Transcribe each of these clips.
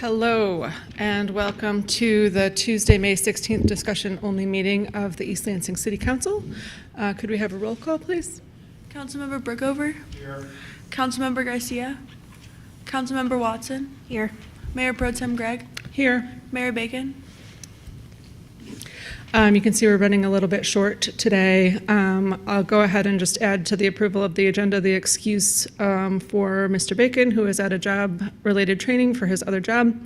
Hello, and welcome to the Tuesday, May 16th discussion only meeting of the East Lansing City Council. Could we have a roll call, please? Councilmember Brookover? Here. Councilmember Garcia? Councilmember Watson? Here. Mayor Pro Tem Gregg? Here. Mayor Bacon? You can see we're running a little bit short today. I'll go ahead and just add to the approval of the agenda the excuse for Mr. Bacon, who is at a job-related training for his other job,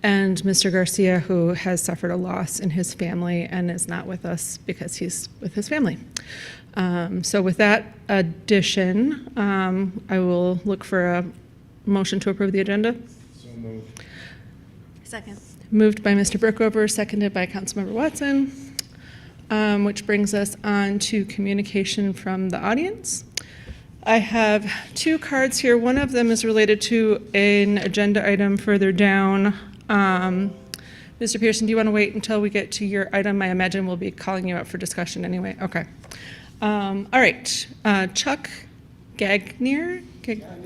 and Mr. Garcia, who has suffered a loss in his family and is not with us because he's with his family. So with that addition, I will look for a motion to approve the agenda. So moved. Second. Moved by Mr. Brookover, seconded by Councilmember Watson, which brings us on to communication from the audience. I have two cards here. One of them is related to an agenda item further down. Mr. Pearson, do you want to wait until we get to your item? I imagine we'll be calling you up for discussion anyway. Okay. All right. Chuck Gagnier?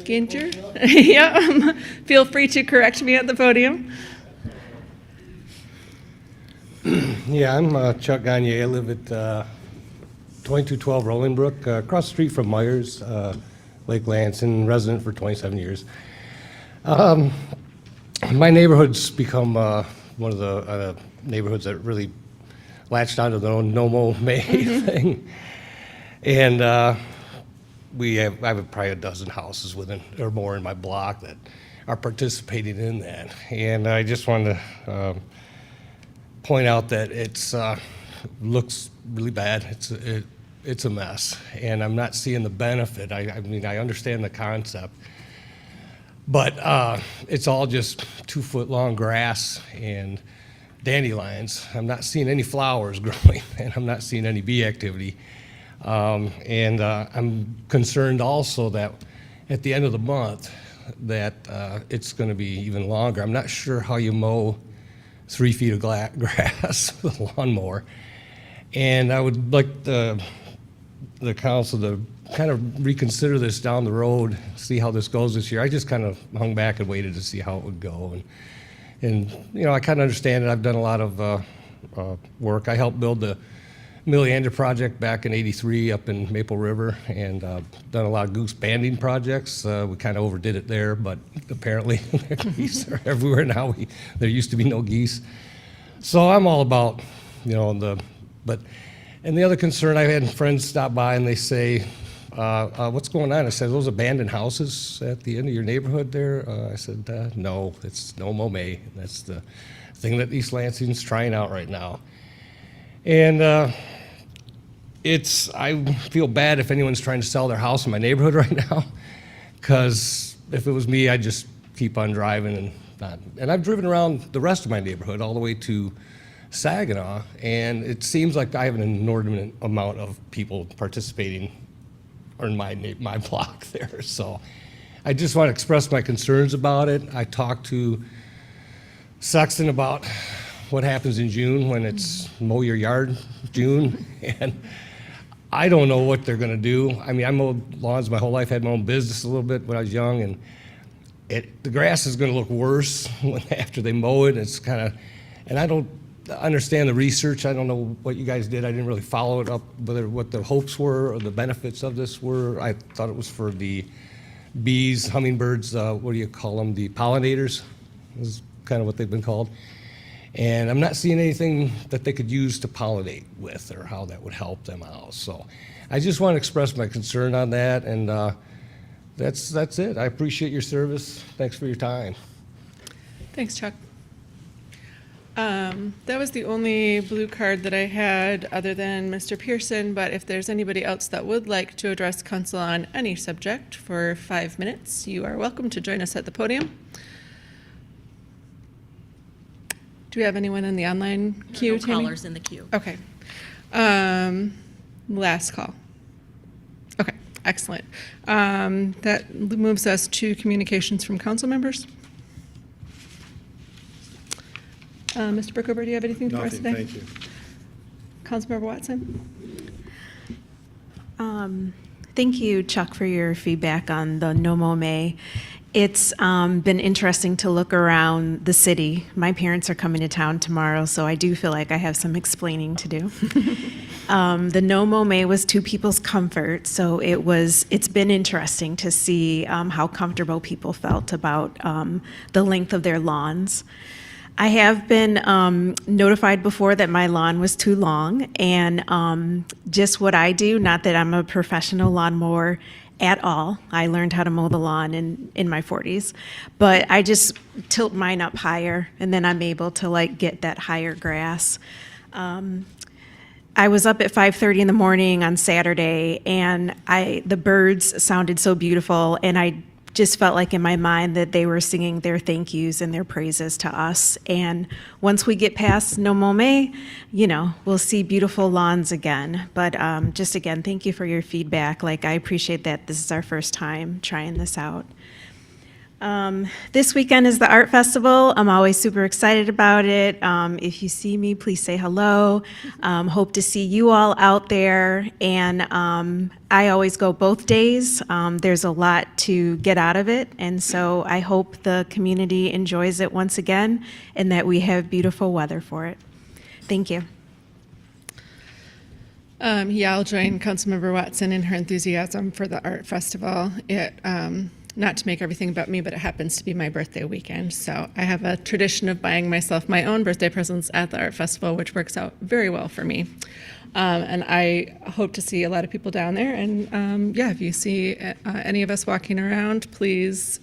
Ganger? Yeah. Feel free to correct me at the podium. Yeah, I'm Chuck Gagne. I live at 2212 Rolling Brook, across the street from Myers, Lake Lansing, resident for 27 years. My neighborhood's become one of the neighborhoods that really latched onto the no mow May thing. And I have probably a dozen houses within or more in my block that are participating in that. And I just wanted to point out that it's looks really bad. It's a mess, and I'm not seeing the benefit. I mean, I understand the concept, but it's all just 2-foot long grass and dandelions. I'm not seeing any flowers growing, and I'm not seeing any bee activity. And I'm concerned also that at the end of the month that it's going to be even longer. I'm not sure how you mow 3 feet of grass with a lawnmower. And I would like the council to kind of reconsider this down the road, see how this goes this year. I just kind of hung back and waited to see how it would go. And you know, I kind of understand it. I've done a lot of work. I helped build the Milliander project back in '83 up in Maple River, and done a lot of goose banding projects. We kind of overdid it there, but apparently geese are everywhere now. There used to be no geese. So I'm all about, you know, and the other concern, I had friends stop by and they say, what's going on? I said, those abandoned houses at the end of your neighborhood there? I said, no, it's no mow May. That's the thing that East Lansing's trying out right now. And I feel bad if anyone's trying to sell their house in my neighborhood right now, because if it was me, I'd just keep on driving and not. And I've driven around the rest of my neighborhood all the way to Saginaw, and it seems like I have an inordinate amount of people participating in my block there. So I just want to express my concerns about it. I talked to Sexton about what happens in June when it's mow your yard June, and I don't know what they're going to do. I mean, I mowed lawns my whole life, had my own business a little bit when I was young, and the grass is going to look worse after they mow it. It's kind of, and I don't understand the research. I don't know what you guys did. I didn't really follow it up, what the hopes were or the benefits of this were. I thought it was for the bees, hummingbirds, what do you call them, the pollinators is kind of what they've been called. And I'm not seeing anything that they could use to pollinate with or how that would help them out. So I just want to express my concern on that, and that's it. I appreciate your service. Thanks for your time. Thanks, Chuck. That was the only blue card that I had other than Mr. Pearson, but if there's anybody else that would like to address council on any subject for 5 minutes, you are welcome to join us at the podium. Do we have anyone in the online queue, No Tammy? callers in the queue. Okay. Last call. Okay, excellent. That moves us to communications from council members. Mr. Brookover, do you have anything for us today? Thank you. Councilmember Watson? Thank you, Chuck, for your feedback on the No Mow May. It's been interesting to look around the city. My parents are coming to town tomorrow, so I do feel like I have some explaining to do. The no mow was to people's comfort, so it's been interesting to see how comfortable people felt about the length of their lawns. I have been notified before that my lawn was too long, and just what I do, not that I'm a professional lawnmower at all. I learned how to mow the lawn in my 40s, but I just tilt mine up higher, and then I'm able to like get that higher grass. I was up at 5:30 in the morning on Saturday, and the birds sounded so beautiful, and I just felt like in my mind that they were singing their thank yous and their praises to us. And once we get past No Mow May, we'll see beautiful lawns again. But just again, thank you for your feedback. Like, I appreciate that this is our first time trying this out. This weekend is the art festival. I'm always super excited about it. If you see me, please say hello. Hope to see you all out there. And I always go both days. There's a lot to get out of it. And so I hope the community enjoys it once again and that we have beautiful weather for it. Thank you. I'll join Councilmember Watson in her enthusiasm for the art festival. Not to make everything about me, but it happens to be my birthday weekend. So I have a tradition of buying myself my own birthday presents at the art festival, which works out very well for me. And I hope to see a lot of people down there. And if you see any of us walking around, please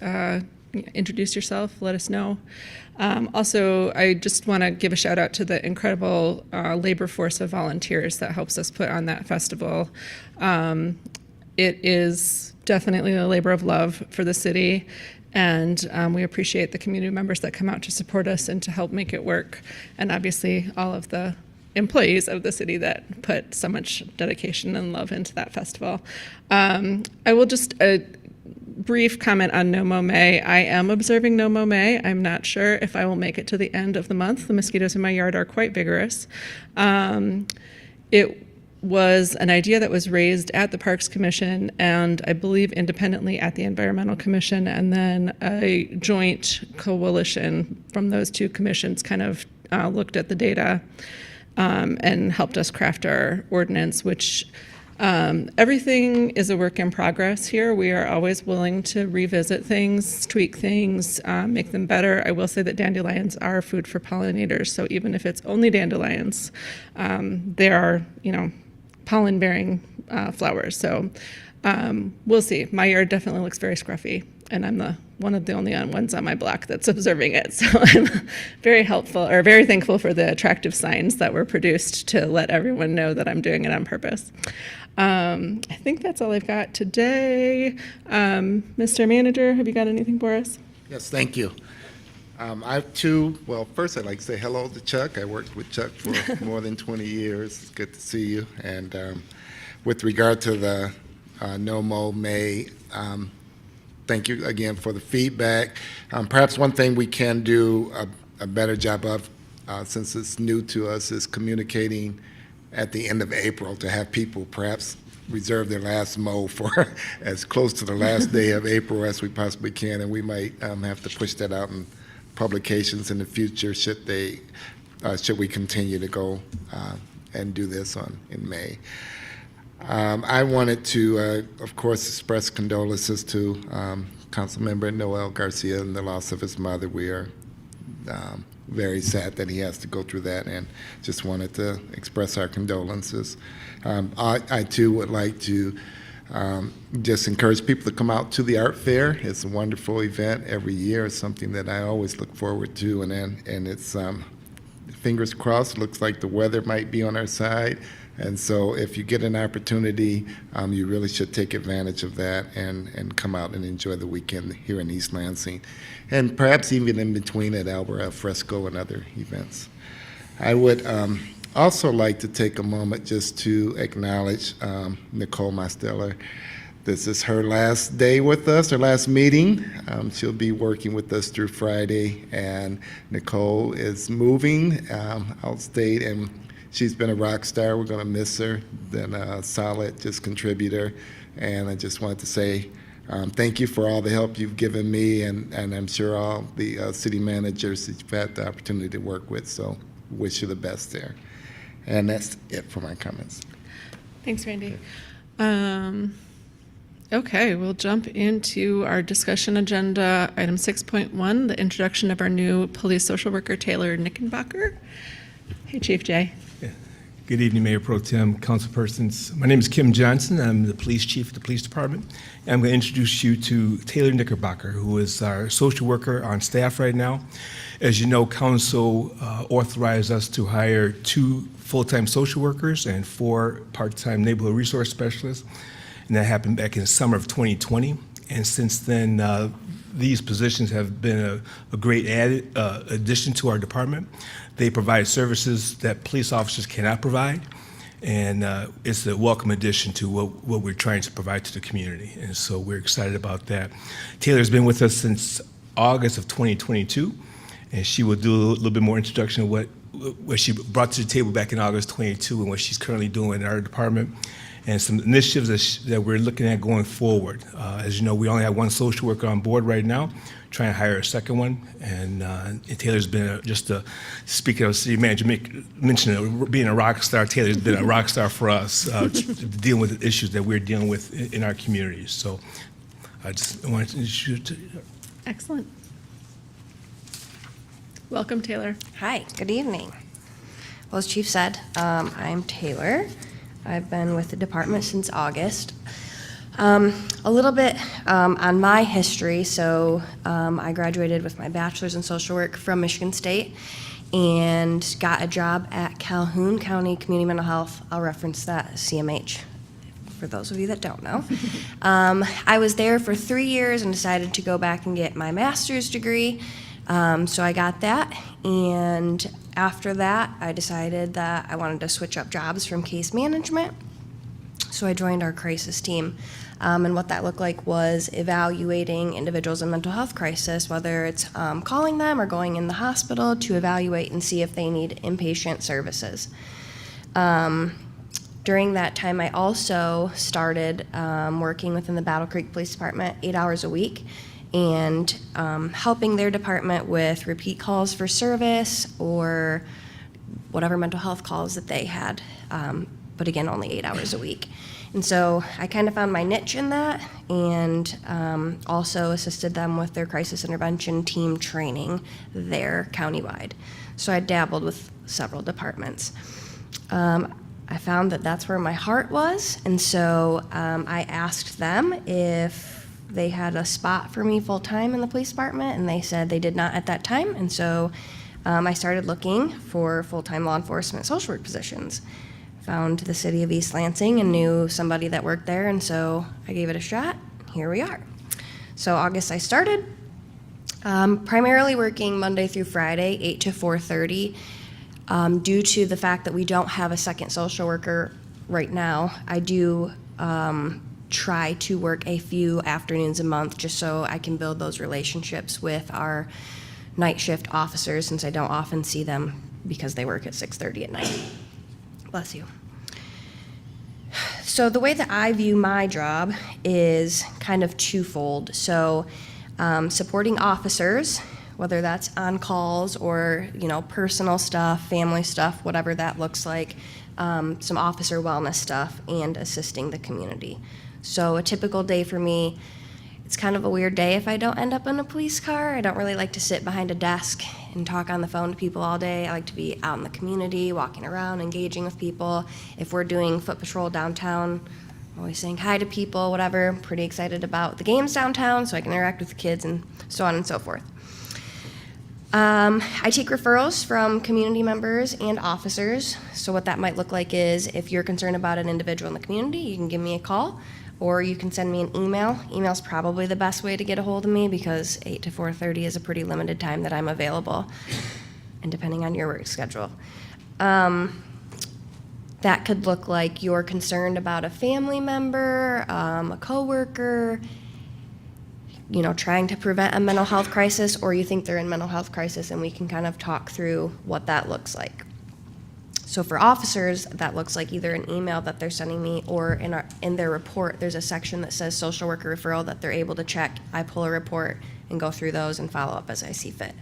introduce yourself, let us know. Also, I just want to give a shout out to the incredible labor force of volunteers that helps us put on that festival. It is definitely a labor of love for the city, and we appreciate the community members that come out to support us and to help make it work, and obviously all of the employees of the city that put so much dedication and love into that festival. I will just brief comment on No Mow May. I am observing No Mow May. I'm not sure if I will make it to the end of the month. The mosquitoes in my yard are quite vigorous. It was an idea that was raised at the Parks Commission and I believe independently at the Environmental Commission, and then a joint coalition from those two commissions kind of looked at the data and helped us craft our ordinance, which everything is a work in progress here. We are always willing to revisit things, tweak things, make them better. I will say that dandelions are food for pollinators, so even if it's only dandelions, they are, pollen-bearing flowers. So we'll see. My yard definitely looks very scruffy, and I'm one of the only ones on my block that's observing it. So I'm very thankful for the attractive signs that were produced to let everyone know that I'm doing it on purpose. I think that's all I've got today. Mr. Manager, have you got anything for us? Yes, thank you. First I'd like to say hello to Chuck. I worked with Chuck for more than 20 years. It's good to see you. And with regard to the No Mow May, thank you again for the feedback. Perhaps one thing we can do a better job of, since it's new to us, is communicating at the end of April to have people perhaps reserve their last mow for as close to the last day of April as we possibly can, and we might have to push that out in publications in the future should we continue to go and do this in May. I wanted to, of course, express condolences to Councilmember Noel Garcia and the loss of his mother. We are very sad that he has to go through that, and just wanted to express our condolences. I too would like to just encourage people to come out to the art fair. It's a wonderful event every year. It's something that I always look forward to, and it's fingers crossed. Looks like the weather might be on our side, and so if you get an opportunity, you really should take advantage of that and come out and enjoy the weekend here in East Lansing, and perhaps even in between at Albert Fresco and other events. I would also like to take a moment just to acknowledge Nicole Mosteller. This is her last day with us, her last meeting. She'll be working with us through Friday, and Nicole is moving outstate, and she's been a rock star. We're going to miss her. Been a solid just contributor, and I just wanted to say Thank you for all the help you've given me, and I'm sure all the city managers that you've had the opportunity to work with, so wish you the best there. And that's it for my comments. Thanks, Randy. Okay, we'll jump into our discussion agenda. Item 6.1, the introduction of our new police social worker, Taylor Knickerbocker. Hey, Chief Jay. Good evening, Mayor Pro Tem, councilpersons. My name is Kim Johnson. I'm the police chief of the police department. And I'm going to introduce you to Taylor Knickerbocker, who is our social worker on staff right now. As you know, council authorized us to hire 2 full-time social workers and 4 part-time neighborhood resource specialists. And that happened back in the summer of 2020. And since then, these positions have been a great addition to our department. They provide services that police officers cannot provide, and it's a welcome addition to what we're trying to provide to the community. And so we're excited about that. Taylor's been with us since August of 2022, and she will do a little bit more introduction of what she brought to the table back in August 22 and what she's currently doing in our department, and some initiatives that we're looking at going forward. As you know, we only have 1 social worker on board right now, trying to hire a second one. And Taylor's been speaking of city manager, mentioning being a rock star, Taylor's been a rock star for us, dealing with the issues that we're dealing with in our communities. So I just wanted to introduce you to. Excellent. Welcome, Taylor. Hi, good evening. Well, as Chief said, I'm Taylor. I've been with the department since August. A little bit on my history. So I graduated with my bachelor's in social work from Michigan State and got a job at Calhoun County Community Mental Health. I'll reference that as CMH for those of you that don't know. I was there for 3 years and decided to go back and get my master's degree. So I got that, and after that, I decided that I wanted to switch up jobs from case management. So I joined our crisis team, and what that looked like was evaluating individuals in mental health crisis, whether it's calling them or going in the hospital to evaluate and see if they need inpatient services. During that time, I also started working within the Battle Creek Police Department 8 hours a week, and helping their department with repeat calls for service or whatever mental health calls that they had, but again, only 8 hours a week. And so I kind of found my niche in that, and also assisted them with their crisis intervention team training there countywide. So I dabbled with several departments. I found that that's where my heart was, and so I asked them if they had a spot for me full-time in the police department, and they said they did not at that time. And so I started looking for full-time law enforcement social work positions. Found the city of East Lansing and knew somebody that worked there, and so I gave it a shot. Here we are. So August I started, primarily working Monday through Friday, 8 to 4:30. Due to the fact that we don't have a second social worker right now, I do try to work a few afternoons a month just so I can build those relationships with our night shift officers, since I don't often see them because they work at 6:30 at night. Bless you. So the way that I view my job is kind of twofold. So supporting officers, whether that's on calls or, personal stuff, family stuff, whatever that looks like, some officer wellness stuff, and assisting the community. So a typical day for me, it's kind of a weird day if I don't end up in a police car. I don't really like to sit behind a desk and talk on the phone to people all day. I like to be out in the community, walking around, engaging with people. If we're doing foot patrol downtown, I'm always saying hi to people, whatever. I'm pretty excited about the games downtown so I can interact with the kids and so on and so forth. I take referrals from community members and officers. So what that might look like is if you're concerned about an individual in the community, you can give me a call, or you can send me an email. Email's probably the best way to get a hold of me because 8 to 4:30 is a pretty limited time that I'm available, and depending on your work schedule. That could look like you're concerned about a family member, a coworker, trying to prevent a mental health crisis, or you think they're in mental health crisis, and we can kind of talk through what that looks like. So for officers, that looks like either an email that they're sending me, or in their report, there's a section that says social worker referral that they're able to check. I pull a report and go through those and follow up as I see fit.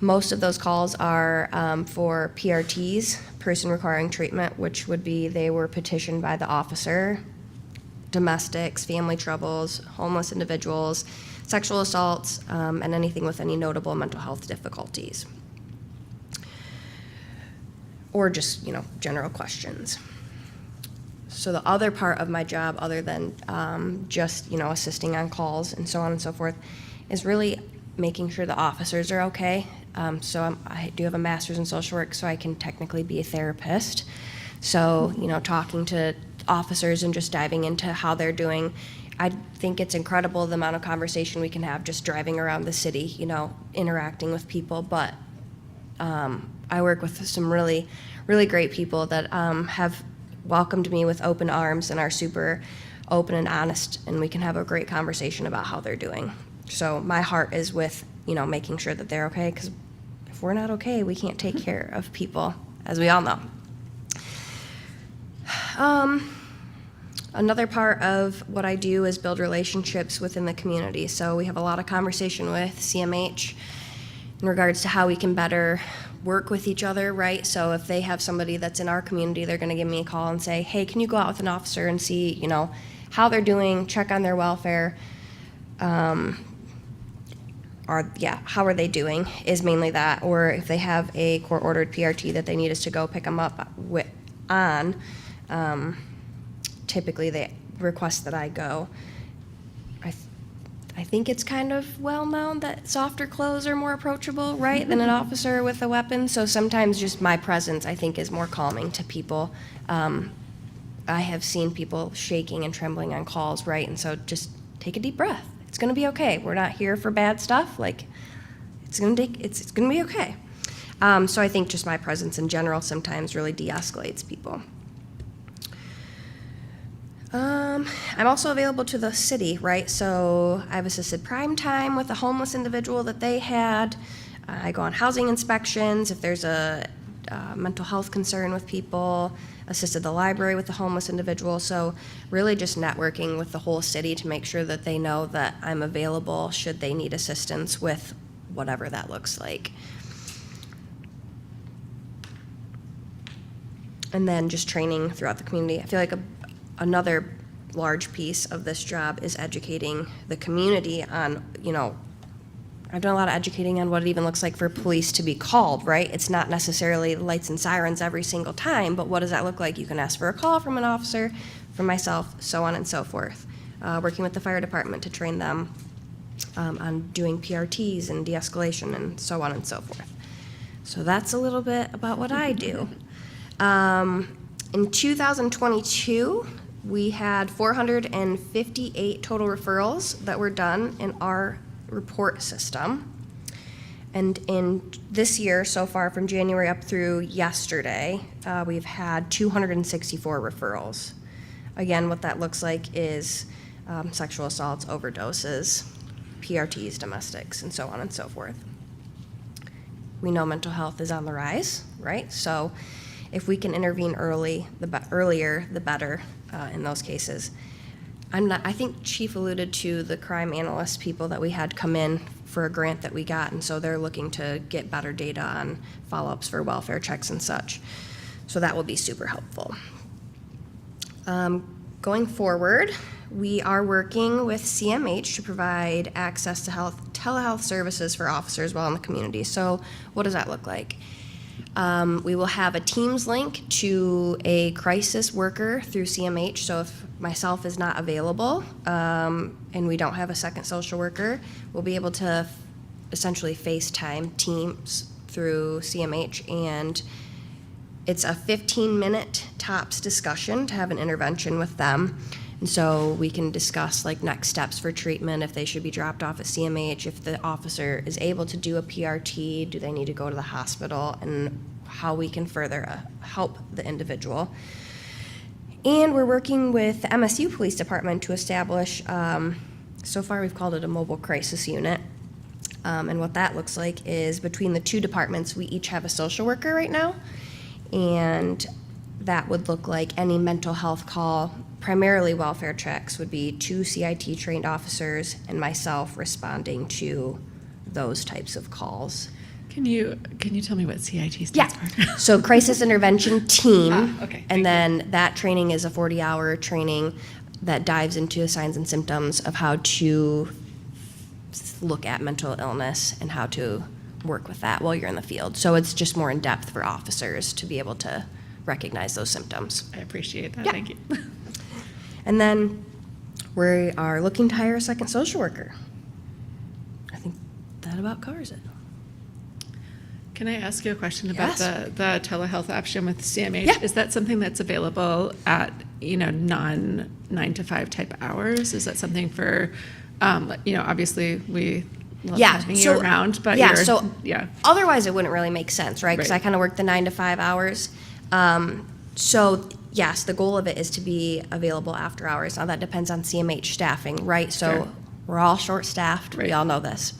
Most of those calls are for PRTs, person requiring treatment, which would be they were petitioned by the officer, domestics, family troubles, homeless individuals, sexual assaults, and anything with any notable mental health difficulties. Or just, general questions. So the other part of my job, other than just, assisting on calls and so on and so forth, is really making sure the officers are okay. So I do have a master's in social work, so I can technically be a therapist. So, talking to officers and just diving into how they're doing. I think it's incredible the amount of conversation we can have just driving around the city, interacting with people. But I work with some really, really great people that have welcomed me with open arms and are super open and honest, and we can have a great conversation about how they're doing. So my heart is with, making sure that they're okay, because if we're not okay, we can't take care of people, as we all know. Another part of what I do is build relationships within the community. So we have a lot of conversation with CMH in regards to how we can better work with each other, right? So if they have somebody that's in our community, they're gonna give me a call and say, hey, can you go out with an officer and see, how they're doing, check on their welfare, how are they doing, is mainly that. Or if they have a court-ordered PRT that they need us to go pick them up on, typically they request that I go. I think it's kind of well known that softer clothes are more approachable, right, than an officer with a weapon. So sometimes just my presence, I think, is more calming to people. I have seen people shaking and trembling on calls, right? And so just take a deep breath. It's gonna be okay. We're not here for bad stuff. Like, it's gonna be okay. So I think just my presence in general sometimes really de-escalates people. I'm also available to the city, right? So I've assisted prime time with a homeless individual that they had. I go on housing inspections if there's a mental health concern with people, assisted the library with the homeless individual. So really just networking with the whole city to make sure that they know that I'm available should they need assistance with whatever that looks like. And then just training throughout the community. I feel like another large piece of this job is educating the community on, I've done a lot of educating on what it even looks like for police to be called, right? It's not necessarily lights and sirens every single time, but what does that look like? You can ask for a call from an officer, from myself, so on and so forth. Working with the fire department to train them on doing PRTs and de-escalation and so on and so forth. So that's a little bit about what I do. In 2022, we had 458 total referrals that were done in our report system. And in this year, so far from January up through yesterday, we've had 264 referrals. Again, what that looks like is sexual assaults, overdoses, PRTs, domestics, and so on and so forth. We know mental health is on the rise, right? So if we can intervene earlier, the better in those cases. I think Chief alluded to the crime analyst people that we had come in for a grant that we got, and so they're looking to get better data on follow-ups for welfare checks and such. So that will be super helpful. Going forward, we are working with CMH to provide access to telehealth services for officers while in the community. So what does that look like? We will have a Teams link to a crisis worker through CMH. So if myself is not available and we don't have a second social worker, we'll be able to essentially FaceTime Teams through CMH, and it's a 15-minute tops discussion to have an intervention with them. And so we can discuss like next steps for treatment, if they should be dropped off at CMH, if the officer is able to do a PRT, do they need to go to the hospital, and how we can further help the individual. And we're working with the MSU Police Department to establish, so far we've called it a mobile crisis unit. And what that looks like is between the two departments, we each have a social worker right now. And that would look like any mental health call, primarily welfare checks, would be 2 CIT trained officers and myself responding to those types of calls. Can you tell me what CIT stands Yeah. for? So crisis intervention team. Okay, thank And then that training is a 40-hour training that dives into the signs and symptoms of how to look at mental illness and how to work with that while you're in the field. So it's just more in depth for officers to be able to recognize those symptoms. I appreciate that. Yeah. Thank you. And then we are looking to hire a second social worker. I think that about covers it. Can I ask you a question about Yes. the telehealth option with CMH? Yeah. Is that something that's available at, non-9 to 5 type hours? Is that something for, obviously we love Yeah, having you so- around, but yeah, so yeah. otherwise it wouldn't really make sense, right? Because Right. I kind of work the 9 to 5 hours. So yes, the goal of it is to be available after hours. Now that depends on CMH staffing, right? So Sure. we're all short-staffed. We Right. all know this.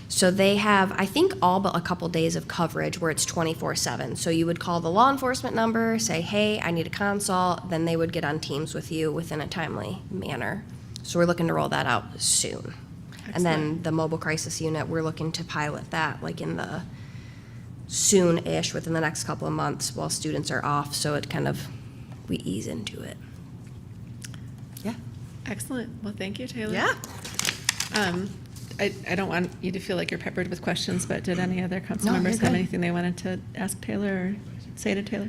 So they have, I think, all but a couple days of coverage where it's 24/7. So you would call the law enforcement number, say, hey, I need a consult, then they would get on Teams with you within a timely manner. So we're looking to roll that out soon. And then Excellent. the mobile crisis unit, we're looking to pilot that like in the soon-ish, within the next couple of months while students are off, so it kind of, we ease into it. Yeah. Excellent. Well, thank you, Taylor. Yeah. I don't want you to feel like you're peppered with questions, but did any other council No, members you're have good. anything they wanted to ask Taylor or say to Taylor?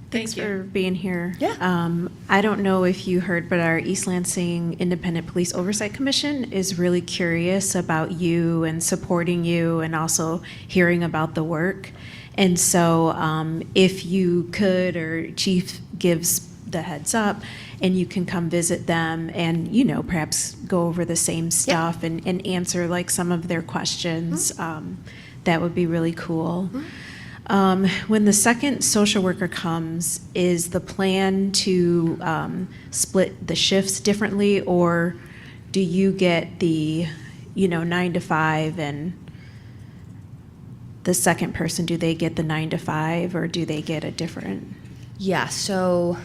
Thanks Thank for you. being here. Yeah. I don't know if you heard, but our East Lansing Independent Police Oversight Commission is really curious about you and supporting you and also hearing about the work. And so if you could, or Chief gives the heads up, and you can come visit them and, perhaps go over the same stuff and answer like some of their questions, that would be really cool. When the second social worker comes, is the plan to split the shifts differently, or do you get the, 9 to 5, and the second person, do they get the 9 to 5, or do they get a different? Yeah, so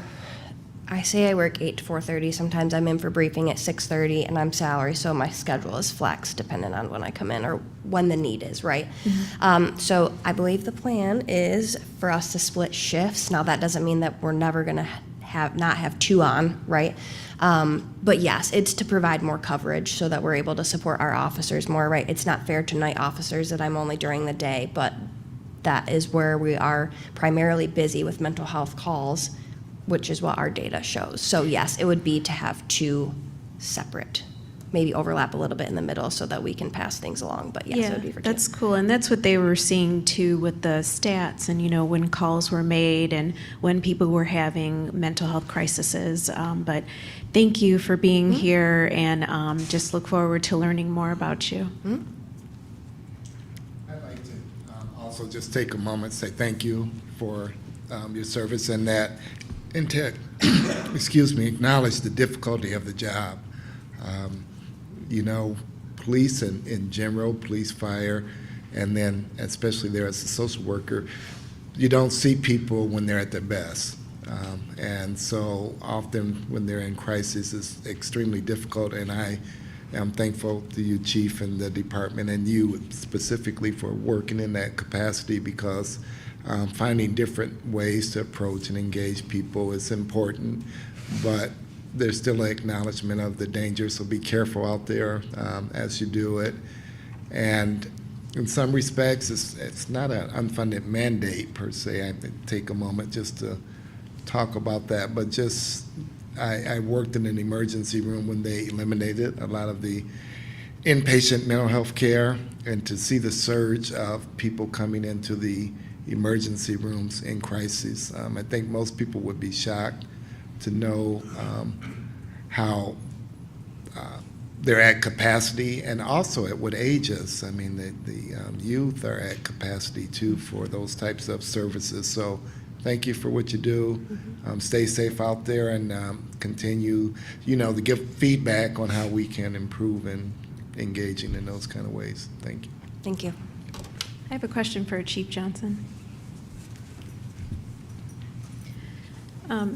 I say I work 8 to 4:30. Sometimes I'm in for briefing at 6:30, and I'm salary, so my schedule is flex depending on when I come in or when the need is, right? So I believe the plan is for us to split shifts. Now, that doesn't mean that we're never going to not have 2 on, right? But yes, it's to provide more coverage so that we're able to support our officers more, right? It's not fair to night officers that I'm only during the day, but that is where we are primarily busy with mental health calls, which is what our data shows. So yes, it would be to have 2 separate, maybe overlap a little bit in the middle so that we can pass things along, but yes, it would be for 2. That's cool, and that's what they were seeing too with the stats, and when calls were made and when people were having mental health crises. But thank you for being here, and just look forward to learning more about you. I'd like to also just take a moment to say thank you for your service and to, acknowledge the difficulty of the job. Police in general, police, fire, and then especially there as a social worker, you don't see people when they're at their best. And so often when they're in crisis, it's extremely difficult, and I am thankful to you, Chief, and the department, and you specifically for working in that capacity, because finding different ways to approach and engage people is important, but there's still an acknowledgement of the danger, so be careful out there as you do it. And in some respects, it's not an unfunded mandate per se. I take a moment just to talk about that, but I worked in an emergency room when they eliminated a lot of the inpatient mental health care, and to see the surge of people coming into the emergency rooms in crisis, I think most people would be shocked to know how they're at capacity, and also at what ages. I mean, the youth are at capacity too for those types of services. So thank you for what you do. Stay safe out there, and continue, to give feedback on how we can improve in engaging in those kind of ways. Thank you. Thank you. I have a question for Chief Johnson.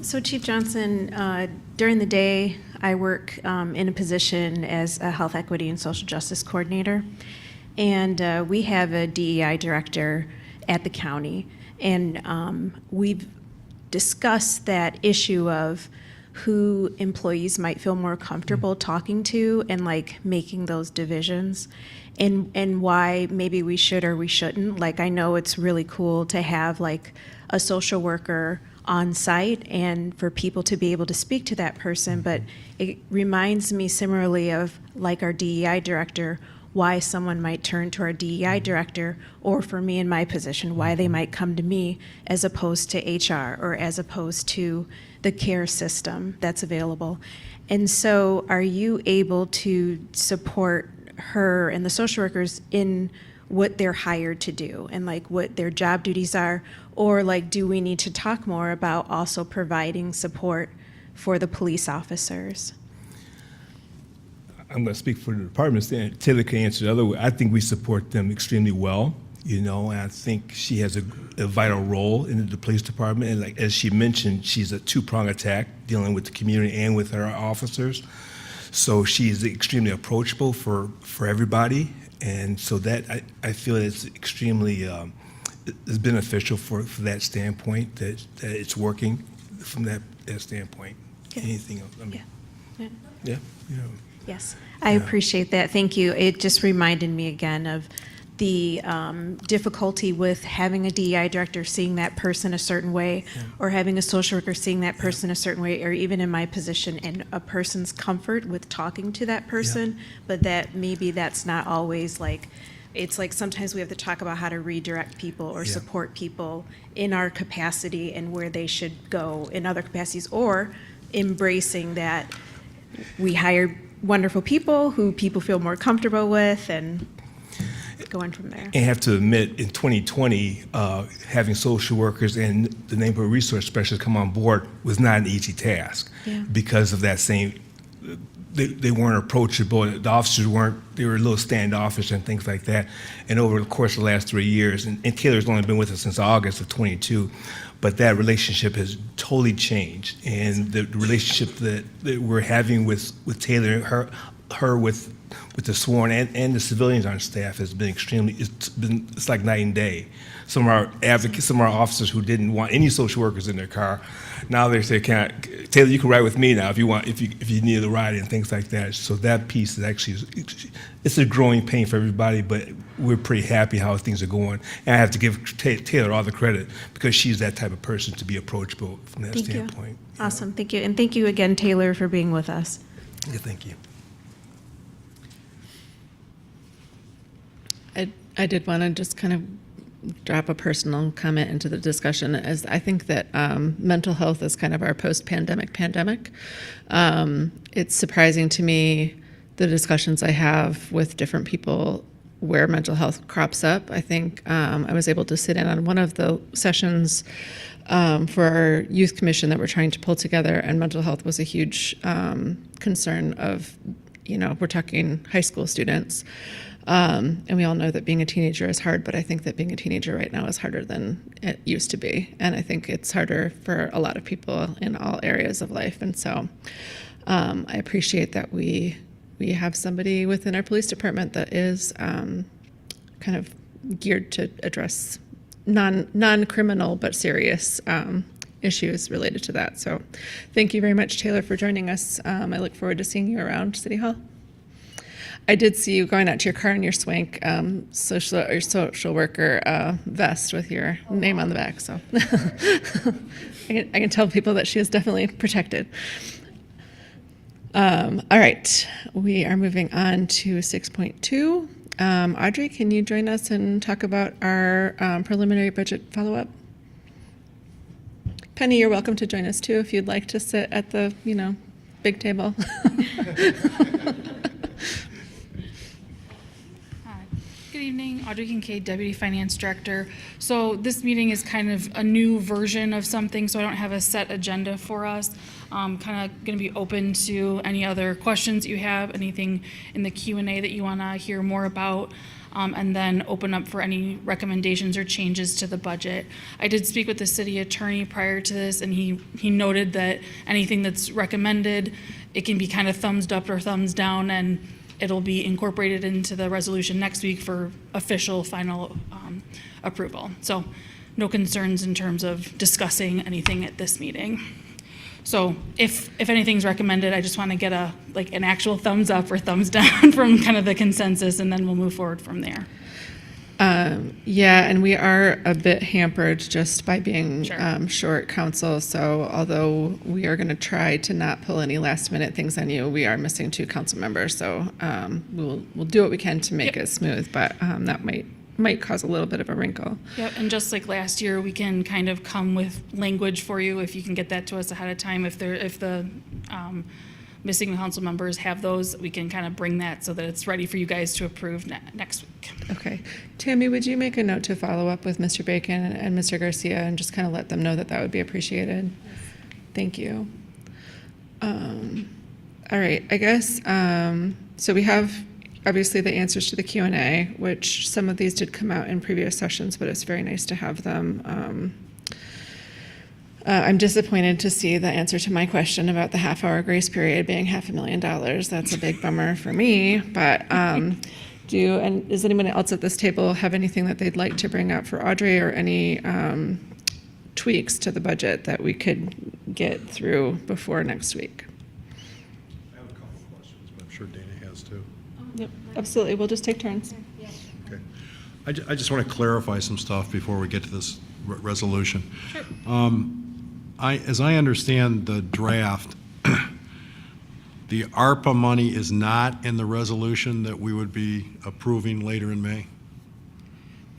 So Chief Johnson, during the day, I work in a position as a health equity and social justice coordinator. And we have a DEI director at the county. And we've discussed that issue of who employees might feel more comfortable talking to and like making those divisions and why maybe we should or we shouldn't. Like, I know it's really cool to have like a social worker on site and for people to be able to speak to that person, but it reminds me similarly of like our DEI director, why someone might turn to our DEI director, or for me in my position, why they might come to me as opposed to HR or as opposed to the care system that's available. And so are you able to support her and the social workers in what they're hired to do and like what their job duties are? Or like, do we need to talk more about also providing support for the police officers? I'm going to speak for the department. Taylor can answer the other way. I think we support them extremely well, you know, and I think she has a vital role in the police department. And like, as she mentioned, she's a two-pronged attack, dealing with the community and with our officers. So she's extremely approachable for everybody. And so that, I feel it's extremely is beneficial for that standpoint, that it's working from that standpoint. Good. Anything else? I mean, Yeah. yeah. Yes, I appreciate that. Thank you. It just reminded me again of the difficulty with having a DEI director seeing that person a certain way, or having a social worker seeing that person a certain way, or even in my position, and a person's comfort with talking to that person, but that maybe that's not always like, it's like sometimes we have to talk about how to redirect people or support people in our capacity and where they should go in other capacities, or embracing that we hire wonderful people who people feel more comfortable with and going from there. And I have to admit, in 2020, having social workers and the neighborhood resource specialists come on board was not an easy task because of that same, they weren't approachable. The officers weren't, they were a little standoffish and things like that. And over the course of the last 3 years, and Taylor's only been with us since August of 22, but that relationship has totally changed. And the relationship that we're having with Taylor, her with the sworn and the civilians on staff has been it's like night and day. Some of our advocates, some of our officers who didn't want any social workers in their car, now they say, Taylor, you can ride with me now if you need a ride and things like that. So that piece is actually, it's a growing pain for everybody, but we're pretty happy how things are going. And I have to give Taylor all the credit because she's that type of person to be approachable from that standpoint. Awesome, thank you. And thank you again, Taylor, for being with us. Yeah, thank you. I did want to just kind of drop a personal comment into the discussion, as I think that mental health is kind of our post-pandemic pandemic. It's surprising to me the discussions I have with different people where mental health crops up. I think I was able to sit in on one of the sessions for our youth commission that we're trying to pull together, and mental health was a huge concern of, we're talking high school students. And we all know that being a teenager is hard, but I think that being a teenager right now is harder than it used to be. And I think it's harder for a lot of people in all areas of life. And so I appreciate that we have somebody within our police department that is kind of geared to address non-criminal but serious issues related to that. So thank you very much, Taylor, for joining us. I look forward to seeing you around City Hall. I did see you going out to your car in your swank social worker vest with your name on the back. So I can tell people that she is definitely protected. All right, we are moving on to 6.2. Audrey, can you join us and talk about our preliminary budget follow-up? Penny, you're welcome to join us too if you'd like to sit at the, big table. Good evening, Audrey Kincaid, Deputy Finance Director. So this meeting is kind of a new version of something, so I don't have a set agenda for us. Kind of going to be open to any other questions you have, anything in the Q&A that you want to hear more about. and then open up for any recommendations or changes to the budget. I did speak with the city attorney prior to this, and he noted that anything that's recommended, it can be kind of thumbs up or thumbs down, and it'll be incorporated into the resolution next week for official final approval. So no concerns in terms of discussing anything at this meeting. So if anything's recommended, I just want to get an actual thumbs up or thumbs down from kind of the consensus, and then we'll move forward from there. Yeah, and we are a bit hampered just by being Sure. short council. So although we are going to try to not pull any last minute things on you, we are missing 2 council members. So we'll do what we can to make Yep. it smooth, but that might cause a little bit of a wrinkle. Yep, and just like last year, we can kind of come with language for you if you can get that to us ahead of time. If the missing council members have those, we can kind of bring that so that it's ready for you guys to approve next week. Okay. Tammy, would you make a note to follow up with Mr. Bacon and Mr. Garcia and just kind of let them know that would be appreciated? Thank you. All right, I guess, so we have obviously the answers to the Q&A, which some of these did come out in previous sessions, but it's very nice to have them. I'm disappointed to see the answer to my question about the half-hour grace period being $500,000. That's a big bummer for me, but does anyone else at this table have anything that they'd like to bring up for Audrey, or any tweaks to the budget that we could get through before next week? I have a couple of questions, but I'm sure Dana has too. Yep, absolutely. We'll just take turns. Okay. I just want to clarify some stuff before we get to this resolution. Sure. As I understand the draft, the ARPA money is not in the resolution that we would be approving later in May?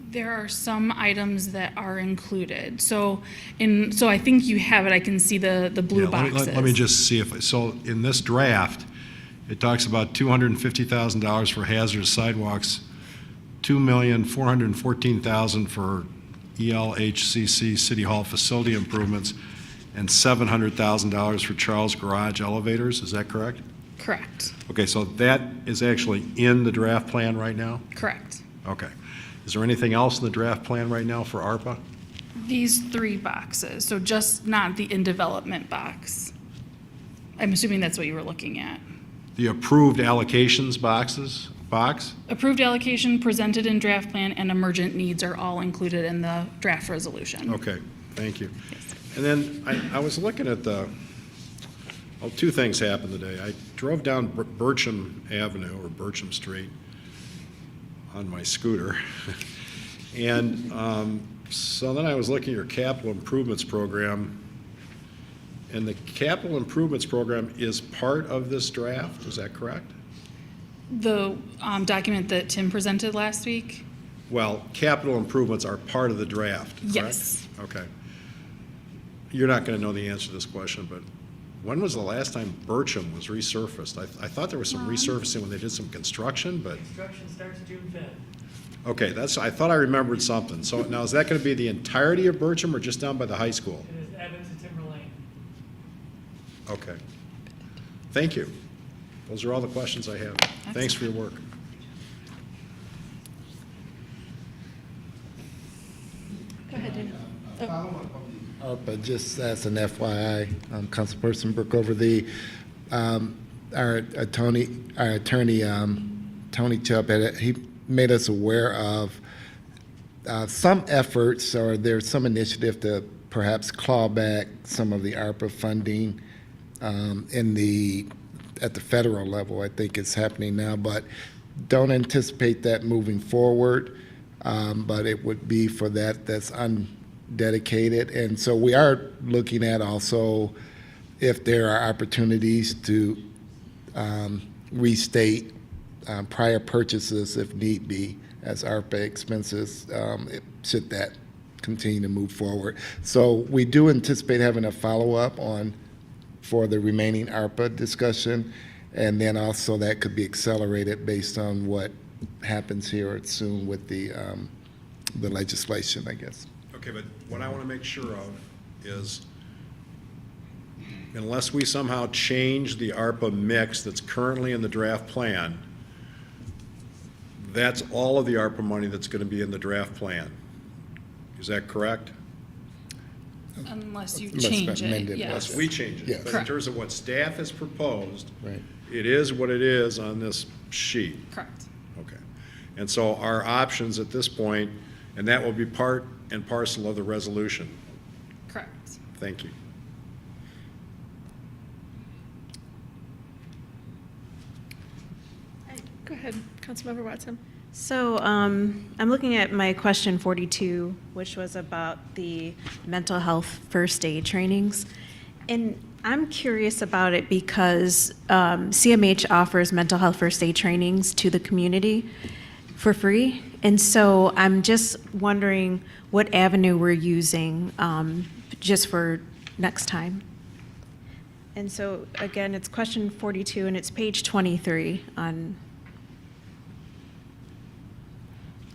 There are some items that are included. So I think you have it. I can see the blue Yeah, boxes. let me just see so in this draft, it talks about $250,000 for hazardous sidewalks, $2,414,000 for ELHCC City Hall facility improvements, and $700,000 for Charles Garage elevators. Is that correct? Correct. Okay, so that is actually in the draft plan right now? Correct. Okay. Is there anything else in the draft plan right now for ARPA? These 3 boxes, so just not the in development box. I'm assuming that's what you were looking at. The approved allocations box? Approved allocation, presented in draft plan, and emergent needs are all included in the draft resolution. Okay, thank you. And then I was looking at 2 things happened today. I drove down Bircham Avenue, or Bircham Street, on my scooter. And so then I was looking at your capital improvements program, and the capital improvements program is part of this draft, is that correct? The document that Tim presented last week? Well, capital improvements are part of the draft, correct? Yes. Okay. You're not going to know the answer to this question, but when was the last time Bircham was resurfaced? I thought there was some resurfacing when they did some construction, but... Construction starts June 5th. Okay, I thought I remembered something. So now, is that going to be the entirety of Bircham or just down by the high school? It is Evans and Timber Lane. Okay. Thank you. Those are all the questions I have. Thanks for your work. Go ahead, Dana. But just as an FYI, Councilperson Brookover, our attorney, Tony Chubb, he made us aware of some efforts, or there's some initiative to perhaps claw back some of the ARPA funding at the federal level. I think it's happening now, but don't anticipate that moving forward. But it would be for that's undedicated. And so we are looking at also if there are opportunities to restate prior purchases if need be as ARPA expenses, should that continue to move forward. So we do anticipate having a follow-up for the remaining ARPA discussion, and then also that could be accelerated based on what happens here soon with the legislation, I guess. Okay, but what I want to make sure of is, unless we somehow change the ARPA mix that's currently in the draft plan, that's all of the ARPA money that's going to be in the draft plan. Is that correct? Unless you Unless change amended, it, Unless yes. we change it. Yes. But in Correct. terms of what staff has proposed, Right. it is what it is on this sheet. Correct. Okay. And so our options at this point, and that will be part and parcel of the resolution. Correct. Thank you. Go ahead, Councilmember Watson. So I'm looking at my question 42, which was about the mental health first aid trainings. And I'm curious about it because CMH offers mental health first aid trainings to the community for free. And so I'm just wondering what avenue we're using just for next time. And so again, it's question 42 and it's page 23 on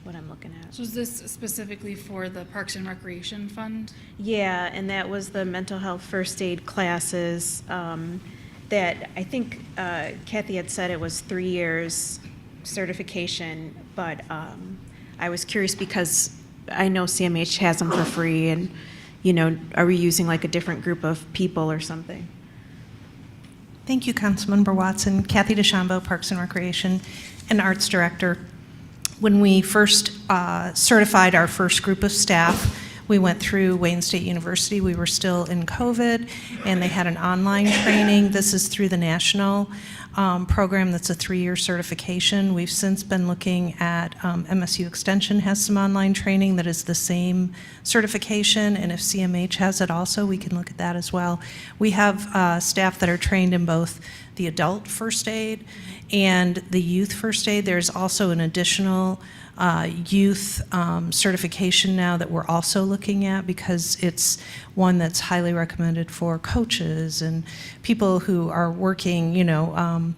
what I'm looking at. So is this specifically for the Parks and Recreation Fund? Yeah, and that was the mental health first aid classes that I think Kathy had said it was 3 years certification, but I was curious because I know CMH has them for free, and, you know, are we using like a different group of people or something? Thank you, Councilmember Watson. Kathy DeChambeau, Parks and Recreation and Arts Director. When we first certified our first group of staff, we went through Wayne State University. We were still in COVID, and they had an online training. This is through the national program that's a 3-year certification. We've since been looking at MSU Extension has some online training that is the same certification, and if CMH has it also, we can look at that as well. We have staff that are trained in both the adult first aid and the youth first aid. There's also an additional youth certification now that we're also looking at because it's one that's highly recommended for coaches and people who are working, you know,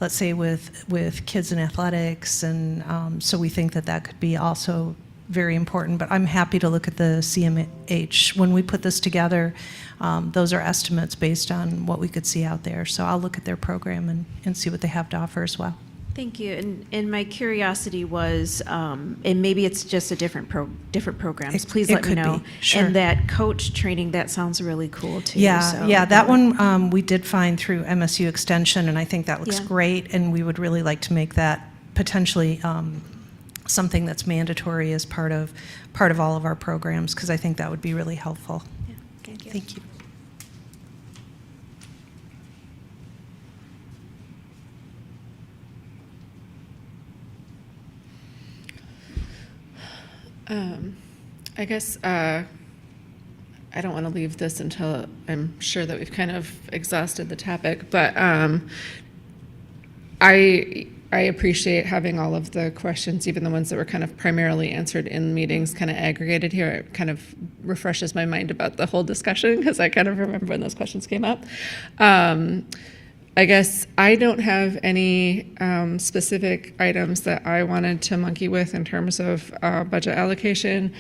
let's say with kids in athletics, and so we think that that could be also very important. But I'm happy to look at the CMH. When we put this together, those are estimates based on what we could see out there. So I'll look at their program and see what they have to offer as well. Thank you. And my curiosity was, and maybe it's just a different programs. Please it let me could know. be, sure. And that coach training, that sounds really cool too. Yeah, so- yeah, that one we did find through MSU Extension, and I think that looks Yeah. great, and we would really like to make that potentially something that's mandatory as part of all of our programs, because I think that would be really helpful. Yeah, thank you. Thank you. I guess I don't want to leave this until I'm sure that we've kind of exhausted the topic, but I appreciate having all of the questions, even the ones that were kind of primarily answered in meetings, kind of aggregated here. It kind of refreshes my mind about the whole discussion because I kind of remember when those questions came up. I guess I don't have any specific items that I wanted to monkey with in terms of budget allocation,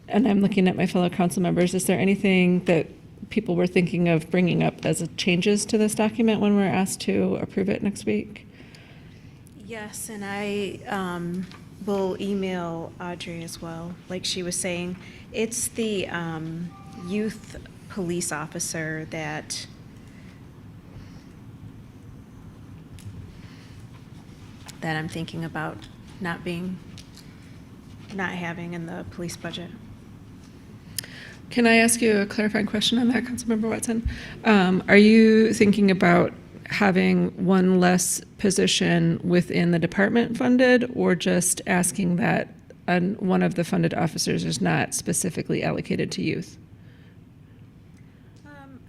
and I'm looking at my fellow council members. Is there anything that people were thinking of bringing up as changes to this document when we're asked to approve it next week? Yes, and I will email Audrey as well. Like she was saying, it's the youth police officer that I'm thinking about not having in the police budget. Can I ask you a clarifying question on that, Councilmember Watson? Are you thinking about having one less position within the department funded, or just asking that one of the funded officers is not specifically allocated to youth?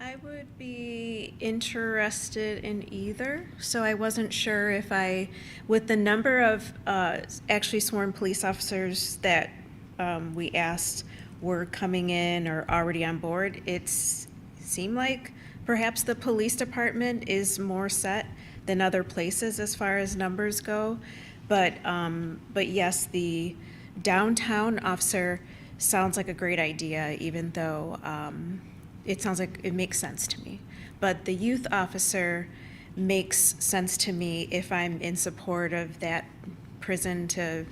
I would be interested in either. So I wasn't sure if with the number of actually sworn police officers that we asked were coming in or already on board, it seemed like perhaps the police department is more set than other places as far as numbers go. But yes, the downtown officer sounds like a great idea, even though it sounds like it makes sense to me. But the youth officer makes sense to me if I'm in support of that prison to,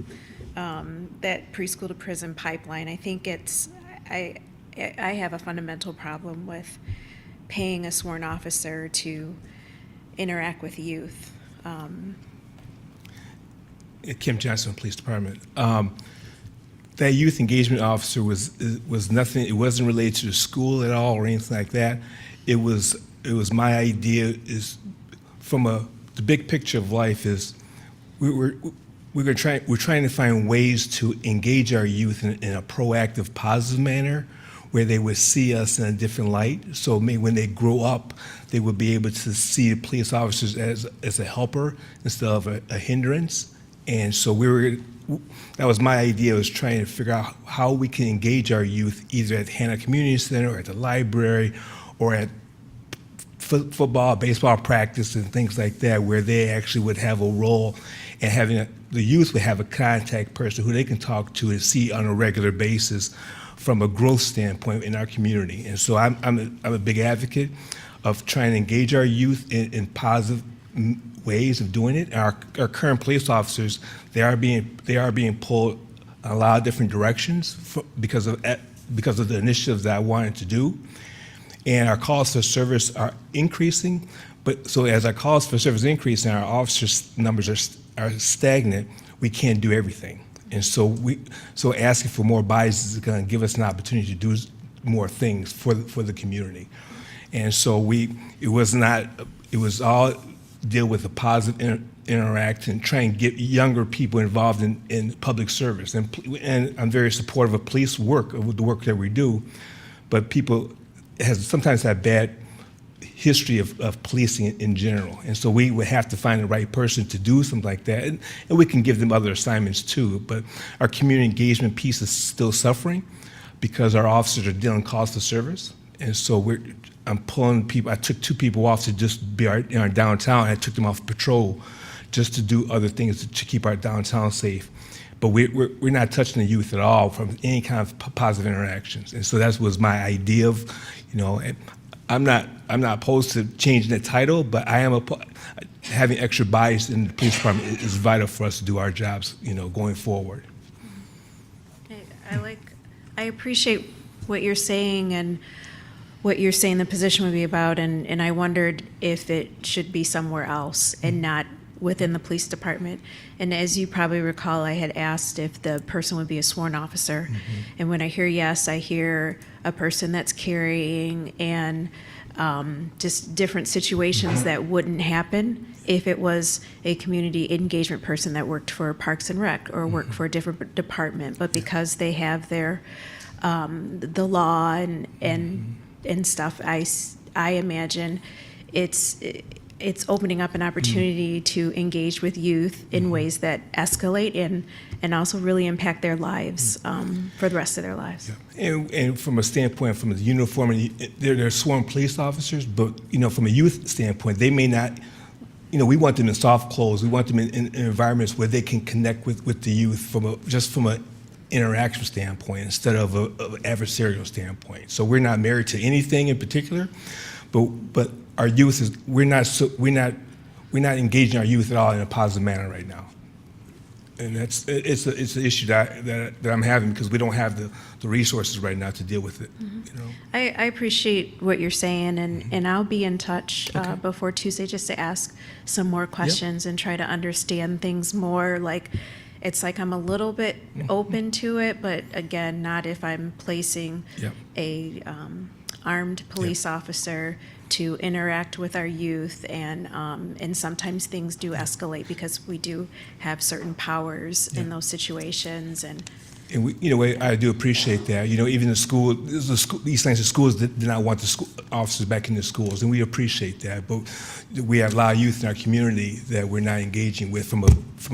that preschool to prison pipeline. I think I have a fundamental problem with paying a sworn officer to interact with youth. Kim Johnson, Police Department. That youth engagement officer was nothing. It wasn't related to the school at all or anything like that. It was my idea. Is from the big picture of life is we're trying to find ways to engage our youth in a proactive, positive manner, where they would see us in a different light. So maybe when they grow up, they would be able to see the police officers as a helper instead of a hindrance. And so that was my idea, was trying to figure out how we can engage our youth either at Hannah Community Center or at the library or at football, baseball practice and things like that, where they actually would have a role and the youth would have a contact person who they can talk to and see on a regular basis from a growth standpoint in our community. And so I'm a big advocate of trying to engage our youth in positive ways of doing it. Our current police officers, they are being pulled a lot of different directions because of the initiatives that I wanted to do. And our calls for service are increasing, but so as our calls for service increase and our officers' numbers are stagnant, we can't do everything. And so asking for more bodies is going to give us an opportunity to do more things for the community. And so it was all deal with a positive interaction, try and get younger people involved in public service. And I'm very supportive of police work, of the work that we do, but people sometimes have bad history of policing in general. And so we would have to find the right person to do something like that. And we can give them other assignments too, but our community engagement piece is still suffering because our officers are dealing calls for service. And so I'm pulling people. I took 2 people off to just be in our downtown, and I took them off patrol just to do other things to keep our downtown safe. But we're not touching the youth at all from any kind of positive interactions. And so that was my idea of, I'm not opposed to changing the title, but I am having extra bias in the police department is vital for us to do our jobs, going forward. I appreciate what you're saying and what you're saying the position would be about, and I wondered if it should be somewhere else and not within the police department. And as you probably recall, I had asked if the person would be a sworn officer. Mm-hmm. And when I hear yes, I hear a person that's carrying and just different situations that wouldn't happen if it was a community engagement person that worked for Parks and Rec or worked for a different department. But because they have their the law and stuff, I imagine it's opening up an opportunity to engage with youth in ways that escalate and also really impact their lives for the rest of their lives. Yeah. And from a standpoint, from the uniform, they're sworn police officers, but from a youth standpoint, they may not. We want them in soft clothes. We want them in environments where they can connect with the youth from an interaction standpoint instead of an adversarial standpoint. So we're not married to anything in particular, but our youth is we're not engaging our youth at all in a positive manner right now, and it's an issue that I'm having because we don't have the resources right now to deal with it. Mm-hmm. I appreciate what you're saying, and I'll be in touch before Tuesday just to ask some more questions and try to understand things more. It's like I'm a little bit open to it, but again, not if I'm placing a armed police officer to interact with our youth, and sometimes things do escalate because we do have certain powers in those situations. And I do appreciate that. Even the East Lansing schools did not want the officers back in the schools, and we appreciate that. But we have a lot of youth in our community that we're not engaging with from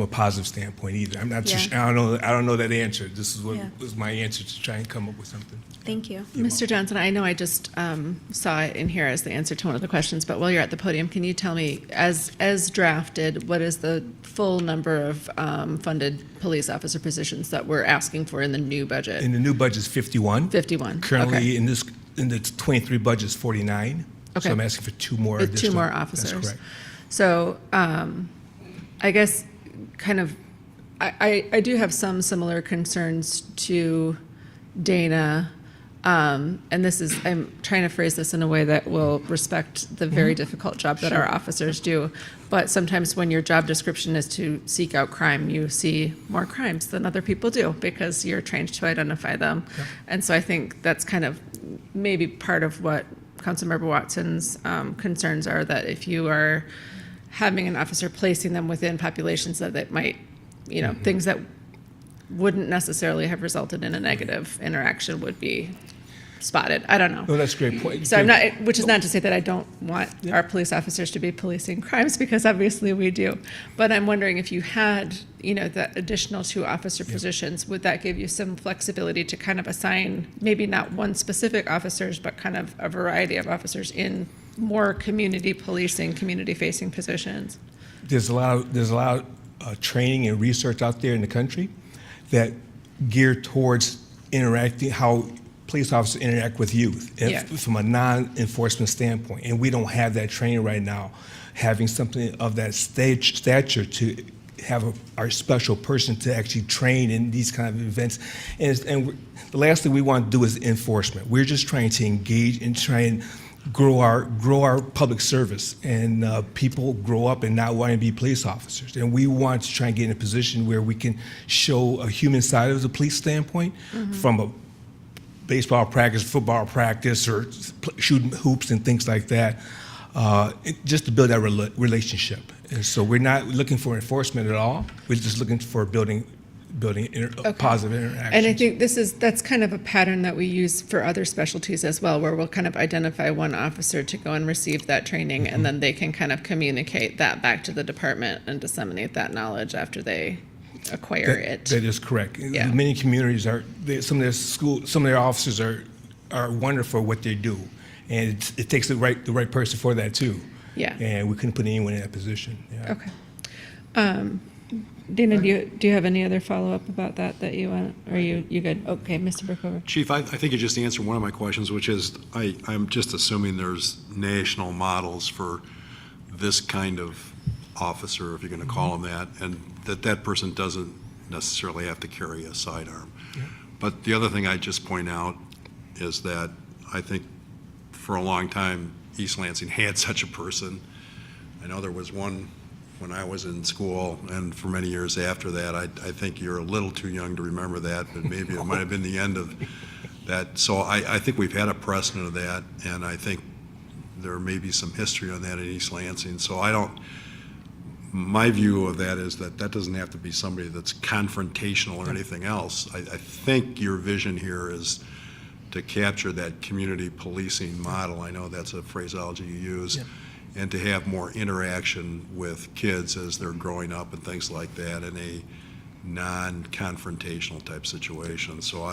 a positive standpoint either. I'm not too sure. I don't know that answer. This is what was my answer to try and come up with something. Thank you. Mr. Johnson, I know I just saw it in here as the answer to one of the questions, but while you're at the podium, can you tell me, as drafted, what is the full number of funded police officer positions that we're asking for in the new budget? In the new budget is 51. 51. Currently, in the 23 budget is 49. Okay. So I'm asking for 2 more With additional. 2 more officers. That's correct. So I guess kind of I do have some similar concerns to Dana. And I'm trying to phrase this in a way that will respect the very difficult job that our officers do. But sometimes when your job description is to seek out crime, you see more crimes than other people do because you're trained to identify them. Yeah. And so I think that's kind of maybe part of what Councilmember Watson's concerns are, that if you are having an officer placing them within populations that might, things that wouldn't necessarily have resulted in a negative interaction would be spotted. I don't know. No, that's a great point. So which is not to say that I don't want our police officers to be policing crimes, because obviously we do. But I'm wondering if you had, that additional 2 officer positions, would that give you some flexibility to kind of assign maybe not one specific officers, but kind of a variety of officers in more community policing, community facing positions? There's a lot of training and research out there in the country that gear towards interacting, how police officers interact with youth from a non-enforcement standpoint. And we don't have that training right now. Having something of that stature to have our special person to actually train in these kind of events. And the last thing we want to do is enforcement. We're just trying to engage and try and grow our public service, and people grow up and not wanting to be police officers. And we want to try and get in a position where we can show a human side of the police standpoint, from a baseball practice, football practice, or shooting hoops and things like that, just to build that relationship. And so we're not looking for enforcement at all. We're just looking for building positive interactions. And I think that's kind of a pattern that we use for other specialties as well, where we'll kind of identify one officer to go and receive that training, and then they can kind of communicate that back to the department and disseminate that knowledge after they acquire it. That is correct. Yeah. Many communities some of their officers are wonderful at what they do, and it takes the right person for that too. Yeah. And we couldn't put anyone in that position. Yeah. Okay. Dana, do you have any other follow-up about that you want? Or are you good? Okay, Mr. Brookover. Chief, I think you just answered one of my questions, which is I'm just assuming there's national models for this kind of officer, if you're going to call him that, and that person doesn't necessarily have to carry a sidearm. Yeah. But the other thing I'd just point out is that I think for a long time, East Lansing had such a person. I know there was one when I was in school, and for many years after that. I think you're a little too young to remember that, but maybe it might have been the end of that. So I think we've had a precedent of that, and I think there may be some history on that in East Lansing. So my view of that is that doesn't have to be somebody that's confrontational or anything else. I think your vision here is to capture that community policing model. I know that's a phraseology you use. Yeah. And to have more interaction with kids as they're growing up and things like that in a non-confrontational type situation. So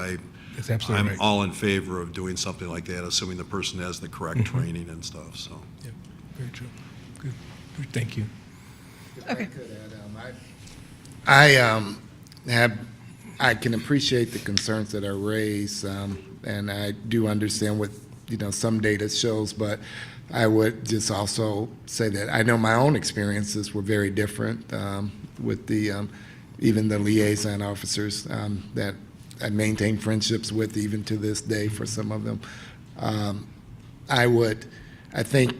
That's absolutely I'm right. all in favor of doing something like that, assuming the person has the correct training and stuff. So. Yeah, very true. Good. Thank you. Okay. I can appreciate the concerns that are raised, and I do understand what some data shows, but I would just also say that I know my own experiences were very different with even the liaison officers that I maintain friendships with even to this day for some of them. I think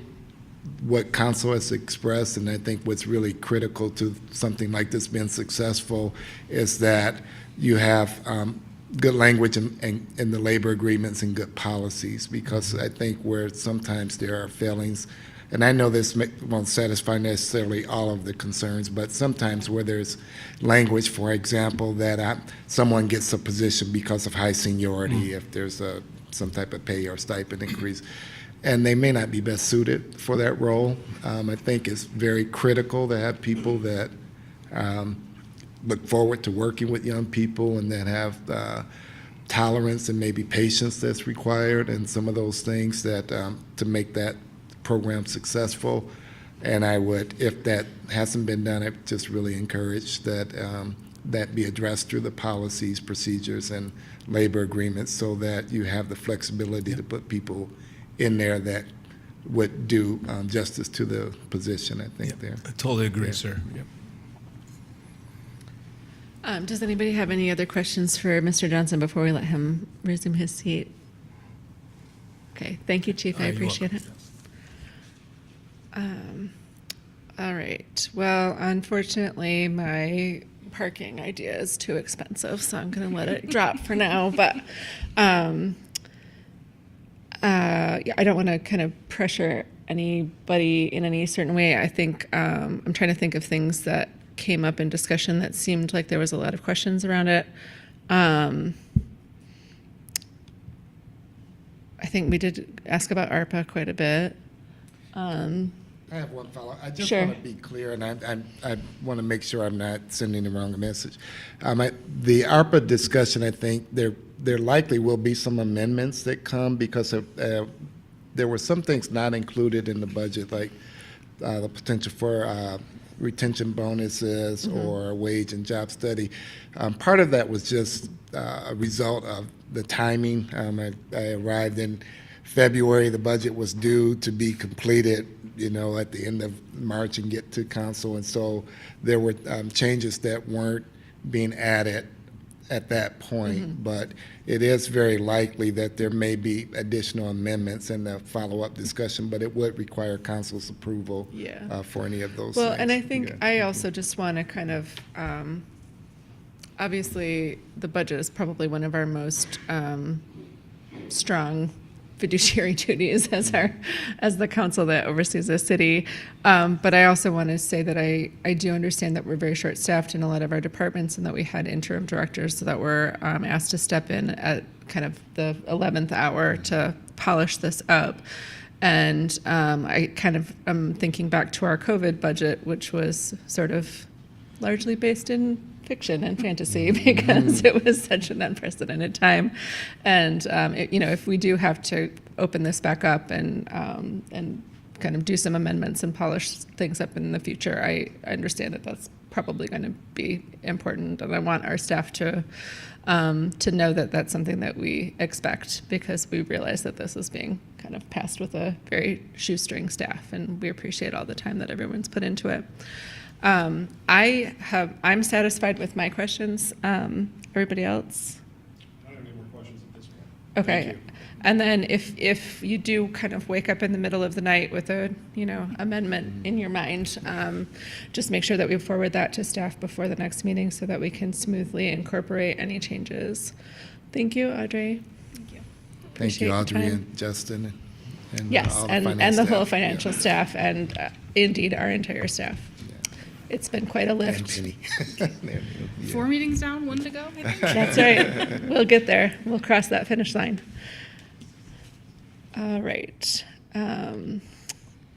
what council has expressed, and I think what's really critical to something like this being successful, is that you have good language in the labor agreements and good policies, because I think where sometimes there are failings, and I know this won't satisfy necessarily all of the concerns, but sometimes where there's language, for example, that someone gets a position because of high seniority, if there's some type of pay or stipend increase, and they may not be best suited for that role. I think it's very critical to have people that look forward to working with young people and that have tolerance and maybe patience that's required, and some of those things that to make that program successful. And I would, if that hasn't been done, I just really encourage that that be addressed through the policies, procedures, and labor agreements, so that you have the flexibility to put people in there that would do justice to the position, I think, there. I totally agree, sir. Yep. Does anybody have any other questions for Mr. Johnson before we let him resume his seat? Okay, thank you, Chief. I You're appreciate it. All right. Well, unfortunately, my parking idea is too expensive, so I'm going to let it drop for now. But yeah, I don't want to kind of pressure anybody in any certain way. I think I'm trying to think of things that came up in discussion that seemed like there was a lot of questions around it. I think we did ask about ARPA quite a bit. I have one follow. I just Sure. want to be clear, and I want to make sure I'm not sending the wrong message. The ARPA discussion, I think there likely will be some amendments that come because of, there were some things not included in the budget, like the potential for retention bonuses or wage and job study. Part of that was just a result of the timing. I arrived in February. The budget was due to be completed, at the end of March and get to council. And so there were changes that weren't being added at that point. But it is very likely that there may be additional amendments in the follow-up discussion, but it would require council's approval for any of those Well, things. and I think Yeah. I also just want to kind of, obviously, the budget is probably one of our most strong fiduciary duties as the council that oversees the city. But I also want to say that I do understand that we're very short-staffed in a lot of our departments and that we had interim directors that were asked to step in at kind of the 11th hour to polish this up. And I kind of am thinking back to our COVID budget, which was sort of largely based in fiction and fantasy because it was such an unprecedented time. And if we do have to open this back up and kind of do some amendments and polish things up in the future, I understand that that's probably going to be important, and I want our staff to know that that's something that we expect, because we realize that this is being kind of passed with a very shoestring staff, and we appreciate all the time that everyone's put into it. I'm satisfied with my questions. Everybody else? I don't have any more questions at this point. Okay. Thank you. And then if you do kind of wake up in the middle of the night with a, amendment in your mind, just make sure that we forward that to staff before the next meeting so that we can smoothly incorporate any changes. Thank you, Audrey. Thank Appreciate you, your Audrey time. and Justin. And Yes, all and finance the whole staff. financial Yeah. staff, and indeed our entire staff. It's been quite a And lift. Penny. Yeah. 4 meetings down, 1 to go, I think. That's right. We'll get there. We'll cross that finish line. All right.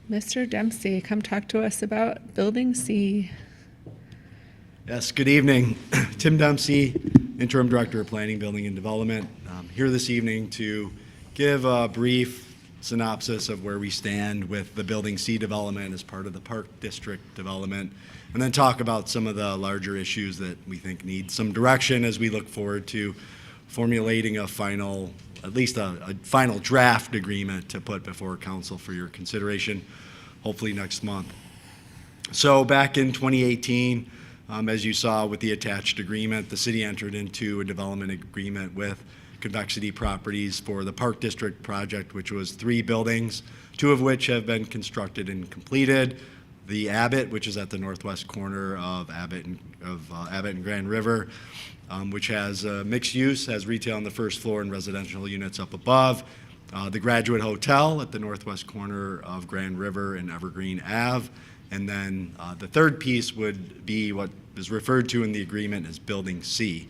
Mr. Dempsey, come talk to us about Building C. Yes, good evening. Tim Dempsey, Interim Director of Planning, Building, and Development. Here this evening to give a brief synopsis of where we stand with the Building C development as part of the Park District development, and then talk about some of the larger issues that we think need some direction as we look forward to formulating a final, at least a final draft agreement to put before council for your consideration, hopefully next month. So back in 2018, as you saw with the attached agreement, the city entered into a development agreement with Convexity Properties for the Park District project, which was 3 buildings, 2 of which have been constructed and completed. The Abbott, which is at the northwest corner of Abbott and Grand River, which has mixed use, has retail on the first floor and residential units up above. The Graduate Hotel at the northwest corner of Grand River and Evergreen Ave. And then the third piece would be what is referred to in the agreement as Building C.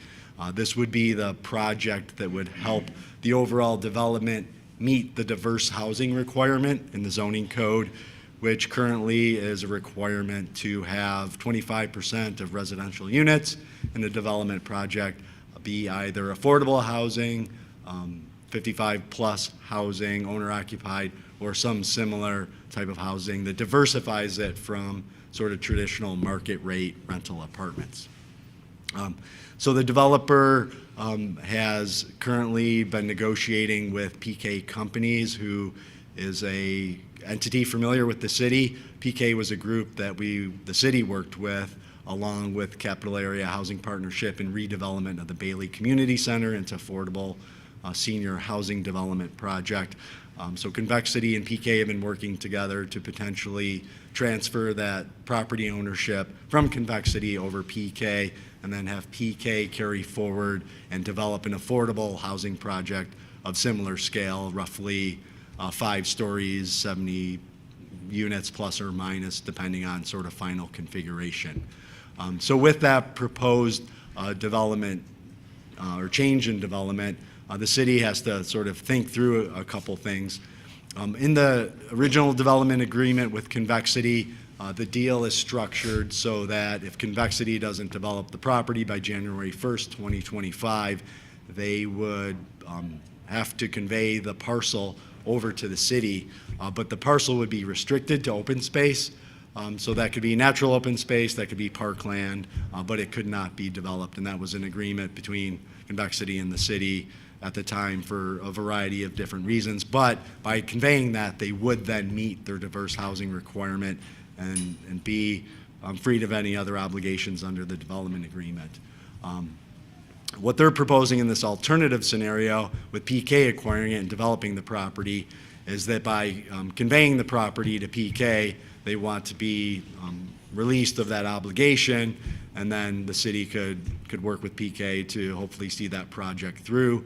This would be the project that would help the overall development meet the diverse housing requirement in the zoning code, which currently is a requirement to have 25% of residential units in a development project be either affordable housing, 55-plus housing, owner-occupied, or some similar type of housing that diversifies it from sort of traditional market rate rental apartments. So the developer has currently been negotiating with PK Companies, who is a entity familiar with the city. PK was a group that the city worked with along with Capital Area Housing Partnership and redevelopment of the Bailey Community Center into affordable senior housing development project. So Convexity and PK have been working together to potentially transfer that property ownership from Convexity over PK, and then have PK carry forward and develop an affordable housing project of similar scale, roughly 5 stories, 70 units plus or minus, depending on sort of final configuration. So with that proposed development or change in development, the city has to sort of think through a couple things. In the original development agreement with Convexity, the deal is structured so that if Convexity doesn't develop the property by January 1st, 2025, they would have to convey the parcel over to the city, but the parcel would be restricted to open space. So that could be natural open space, that could be parkland, but it could not be developed. And that was an agreement between Convexity and the city at the time for a variety of different reasons. But by conveying that, they would then meet their diverse housing requirement and be freed of any other obligations under the development agreement. What they're proposing in this alternative scenario with PK acquiring it and developing the property is that by conveying the property to PK, they want to be released of that obligation, and then the city could work with PK to hopefully see that project through.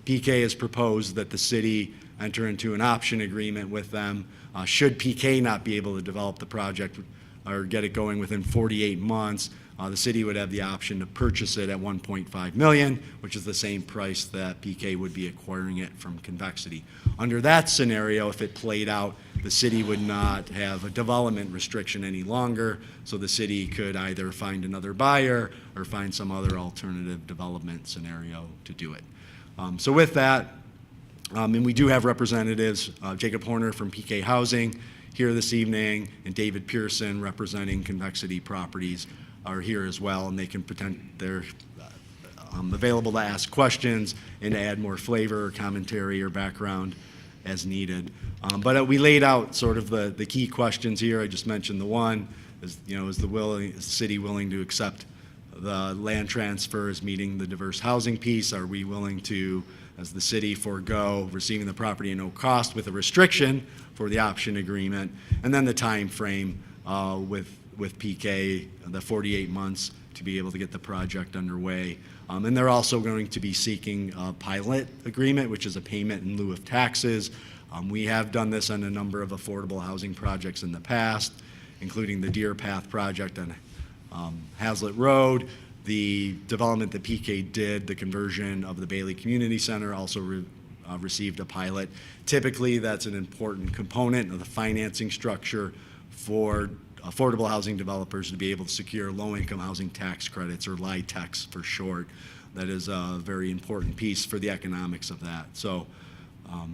PK has proposed that the city enter into an option agreement with them. Should PK not be able to develop the project or get it going within 48 months, the city would have the option to purchase it at $1.5 million, which is the same price that PK would be acquiring it from Convexity. Under that scenario, if it played out, the city would not have a development restriction any longer, so the city could either find another buyer or find some other alternative development scenario to do it. So with that, and we do have representatives, Jacob Horner from PK Housing here this evening, and David Pearson representing Convexity Properties are here as well, and they're available to ask questions and to add more flavor or commentary or background as needed. But we laid out sort of the key questions here. I just mentioned the one, is the city willing to accept the land transfer as meeting the diverse housing piece? Are we willing to, as the city, forego receiving the property at no cost with a restriction for the option agreement? And then the time frame with PK, the 48 months to be able to get the project underway. And they're also going to be seeking a pilot agreement, which is a payment in lieu of taxes. We have done this on a number of affordable housing projects in the past, including the Deer Path project on Hazlitt Road. The development that PK did, the conversion of the Bailey Community Center, also received a pilot. Typically, that's an important component of the financing structure for affordable housing developers to be able to secure low-income housing tax credits, or LIHTCs for short. That is a very important piece for the economics of that. So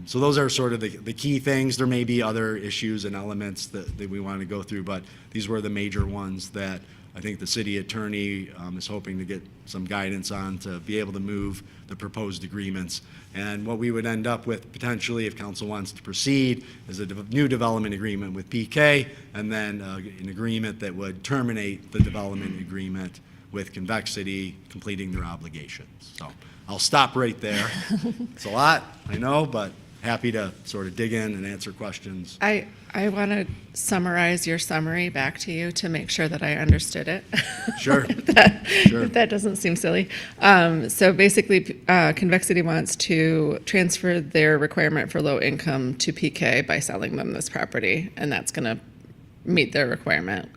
those are sort of the key things. There may be other issues and elements that we want to go through, but these were the major ones that I think the city attorney is hoping to get some guidance on to be able to move the proposed agreements. And what we would end up with potentially, if council wants to proceed, is a new development agreement with PK, and then an agreement that would terminate the development agreement with Convexity, completing their obligations. So I'll stop right there. It's a lot, I know, but happy to sort of dig in and answer questions. I want to summarize your summary back to you to make sure that I understood it. Sure. If that doesn't seem silly. So basically, Convexity wants to transfer their requirement for low income to PK by selling them this property, and that's going to meet their requirement.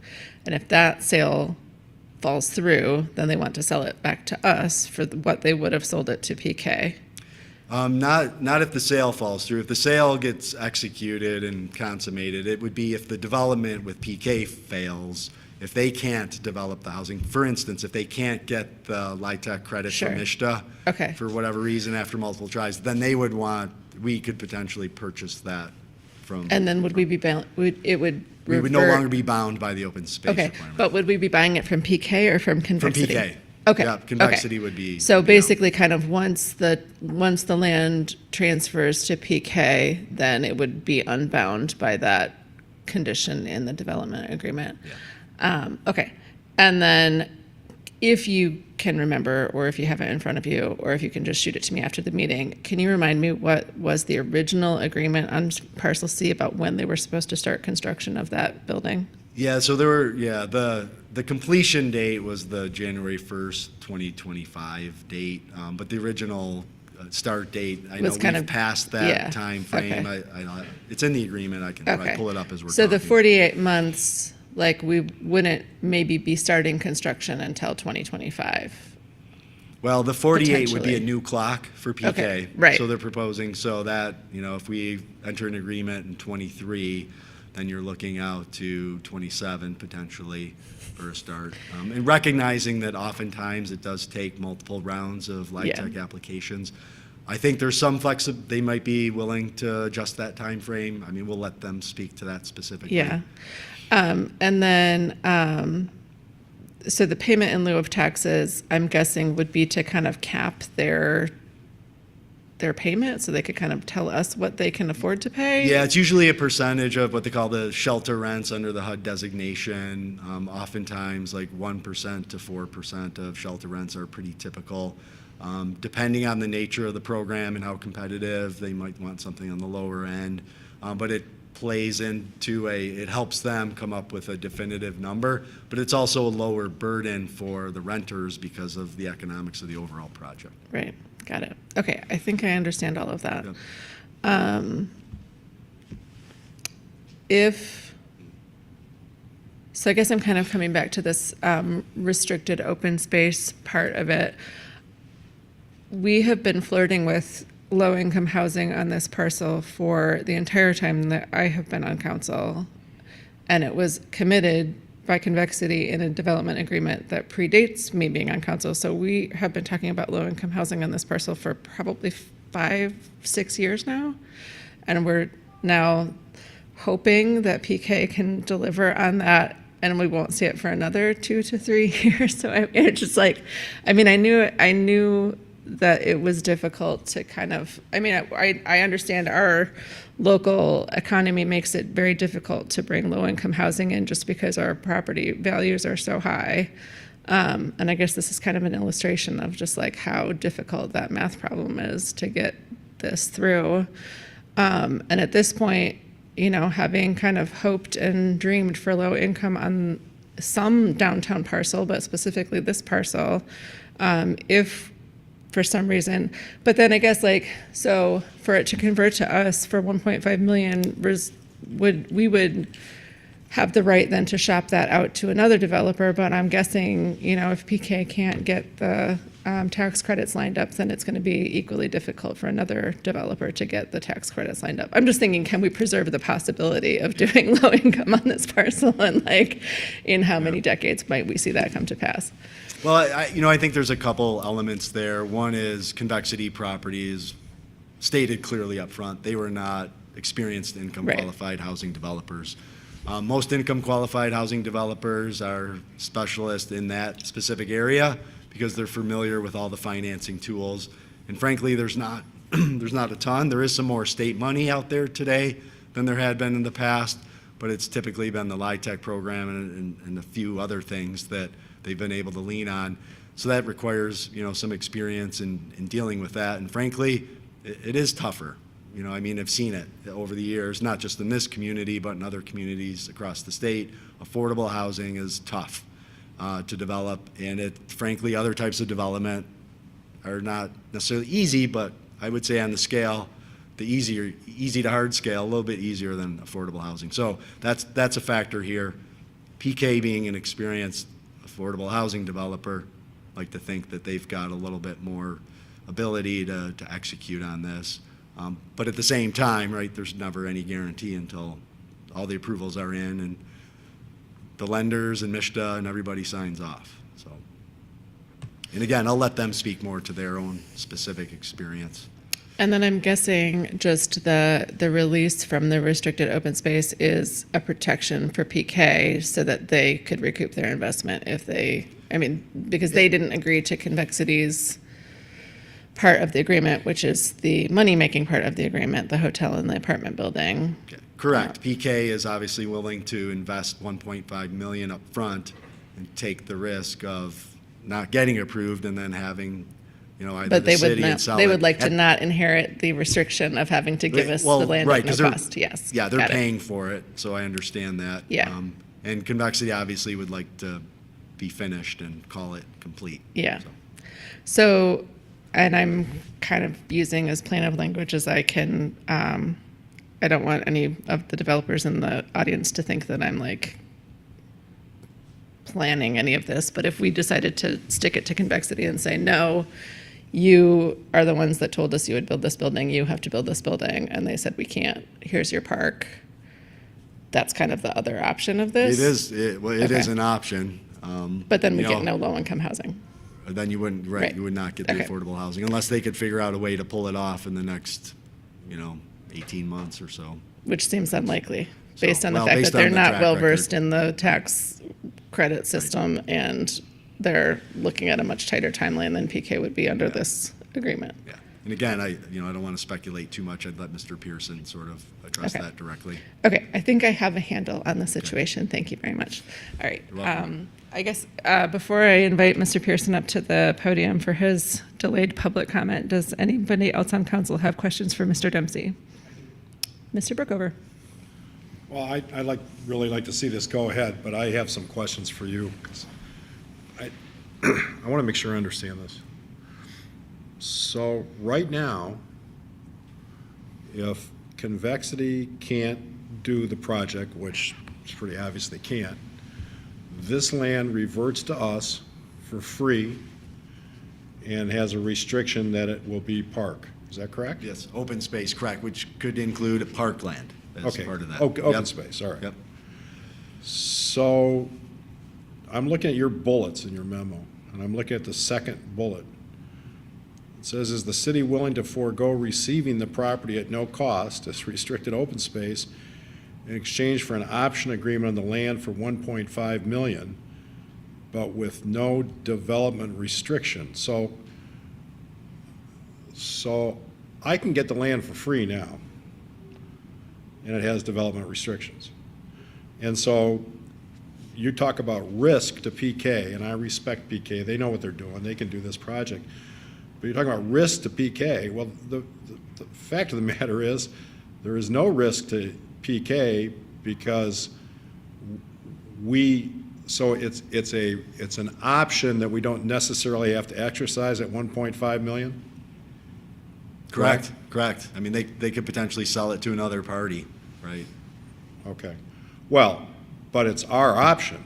And if that sale falls through, then they want to sell it back to us for what they would have sold it to PK. Not if the sale falls through. If the sale gets executed and consummated, it would be if the development with PK fails, if they can't develop the housing. For instance, if they can't get the LIHTC credit from ISHTA for whatever reason after multiple tries, then we could potentially purchase that from. And then would we be bound? We would no longer be bound by the open space requirement. But would we be buying it from PK or from Convexity? From PK. Okay. Yeah, Convexity would be. So basically, kind of once the land transfers to PK, then it would be unbound by that condition in the development agreement. Yeah. Okay. And then if you can remember, or if you have it in front of you, or if you can just shoot it to me after the meeting, can you remind me what was the original agreement on parcel C about when they were supposed to start construction of that building? Yeah, so there were, the completion date was the January 1st, 2025 date, but the original start date, I know Was kind we've of- passed that yeah, time frame. okay. It's in the agreement, I can probably Okay. pull it up as we're So the talking. 48 months, like, we wouldn't maybe be starting construction until 2025. Well, the 48 would be a potentially. new clock for PK. Okay, right. So they're proposing, so that, if we enter an agreement in 23, then you're looking out to 27 potentially for a start. And recognizing that oftentimes it does take multiple rounds of light Yeah. tech applications. I think there's some they might be willing to adjust that time frame. I mean, we'll let them speak to that specifically. Yeah. And then, so the payment in lieu of taxes, I'm guessing, would be to kind of cap their payment, so they could kind of tell us what they can afford to pay? Yeah, it's usually a percentage of what they call the shelter rents under the HUD designation. Oftentimes, like 1% to 4% of shelter rents are pretty typical. Depending on the nature of the program and how competitive, they might want something on the lower end. But it plays into it helps them come up with a definitive number, but it's also a lower burden for the renters because of the economics of the overall project. Right, got it. Okay, I think I understand all of that. Yep. So I guess I'm kind of coming back to this restricted open space part of it. We have been flirting with low-income housing on this parcel for the entire time that I have been on council, and it was committed by Convexity in a development agreement that predates me being on council. So we have been talking about low-income housing on this parcel for probably 5-6 years now, and we're now hoping that PK can deliver on that, and we won't see it for another 2 to 3 years. So it's just like, I mean, I knew that it was difficult to kind of, I understand our local economy makes it very difficult to bring low-income housing in just because our property values are so high. And I guess this is kind of an illustration of just like how difficult that math problem is to get this through. And at this point, having kind of hoped and dreamed for low income on some downtown parcel, but specifically this parcel, if for some reason, but then I guess so for it to convert to us for 1.5 million, we would have the right then to shop that out to another developer. But I'm guessing, if PK can't get the tax credits lined up, then it's going to be equally difficult for another developer to get the tax credits lined up. I'm just thinking, can we preserve the possibility of doing low income on this parcel, and in how many decades might we see that come to pass? Well, I think there's a couple elements there. One is Convexity Properties stated clearly up front, they were not experienced income qualified housing developers. Most income qualified housing developers are specialists in that specific area because they're familiar with all the financing tools. And frankly, there's not a ton. There is some more state money out there today than there had been in the past, but it's typically been the LIHTC program and a few other things that they've been able to lean on. So that requires, some experience in dealing with that. And frankly, it is tougher. I've seen it over the years, not just in this community, but in other communities across the state. Affordable housing is tough to develop, and frankly, other types of development are not necessarily easy, but I would say on the scale, the easy to hard scale, a little bit easier than affordable housing. So that's a factor here. PK being an experienced affordable housing developer, like to think that they've got a little bit more ability to execute on this. But at the same time, there's never any guarantee until all the approvals are in and the lenders and MISHDA and everybody signs off. So, and again, I'll let them speak more to their own specific experience. And then I'm guessing just the release from the restricted open space is a protection for PK so that they could recoup their investment because they didn't agree to Convexity's part of the agreement, which is the money-making part of the agreement, the hotel and the apartment building. Okay. Correct. PK is obviously willing to invest $1.5 million up front and take the risk of not getting approved and then having, either But the they would city and not, sell they it would like to at- not inherit the restriction of having to give us the Well, land right, at no 'cause they're- cost, yes. Yeah, they're got it. paying for it, so I understand that. Yeah. And Convexity obviously would like to be finished and call it complete. Yeah. So. So, and I'm kind of using as plain of language as I can. I don't want any of the developers in the audience to think that I'm like planning any of this, but if we decided to stick it to Convexity and say, no, you are the ones that told us you would build this building, you have to build this building, and they said, we can't, here's your park, that's kind of the other option of this. It is, it is Okay. an option. But then we you get know, no low-income housing. Then you wouldn't, Right. you would not get the Okay. affordable housing unless they could figure out a way to pull it off in the next, 18 months or so. Which seems unlikely, based So, on the well, fact based that they're on the not track well-versed in the tax credit system, and they're looking at a much tighter timeline than PK would be under this agreement. Yeah. And again, I don't want to speculate too much. I'd let Mr. Pearson sort of address Okay. that directly. Okay, I think I have a handle on the situation. Thank you very much. All right. You're welcome. I guess before I invite Mr. Pearson up to the podium for his delayed public comment, does anybody else on council have questions for Mr. Dempsey? Mr. Brookover. Well, I'd really like to see this go ahead, but I have some questions for you. 'Cause I want to make sure I understand this. So right now, if Convexity can't do the project, which it's pretty obvious they can't, this land reverts to us for free and has a restriction that it will be park. Is that correct? Yes, open space, correct, which could include parkland as Okay. part of that. Open Yep. space, all right. Yep. So I'm looking at your bullets in your memo, and I'm looking at the second bullet. It says, is the city willing to forego receiving the property at no cost as restricted open space in exchange for an option agreement on the land for 1.5 million, but with no development restriction? So I can get the land for free now, and it has development restrictions. And so you talk about risk to PK, and I respect PK. They know what they're doing. They can do this project. But you're talking about risk to PK. Well, the fact of the matter is there is no risk to PK because it's an option that we don't necessarily have to exercise at 1.5 million? Correct. I mean, they could potentially sell it to another party, right? Okay. Well, but it's our option.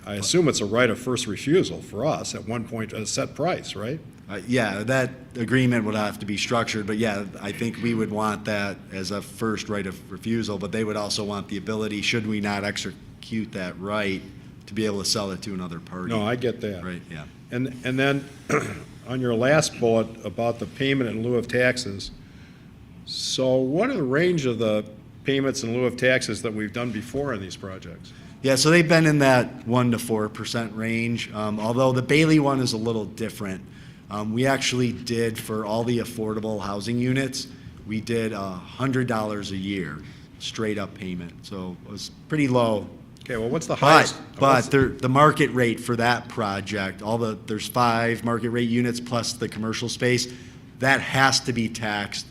I assume it's a right of first refusal for us at a set price, right? Yeah, that agreement would have to be structured, but yeah, I think we would want that as a first right of refusal, but they would also want the ability, should we not execute that right, to be able to sell it to another party. No, I get that. Right, yeah. And then on your last bullet about the payment in lieu of taxes, so what are the range of the payments in lieu of taxes that we've done before in these projects? Yeah, so they've been in that 1% to 4% range, although the Bailey one is a little different. We actually did, for all the affordable housing units, we did $100 a year, straight up payment, so it was pretty low. Okay, well, what's the highest? But the market rate for that project, there's 5 market rate units plus the commercial space, that has to be taxed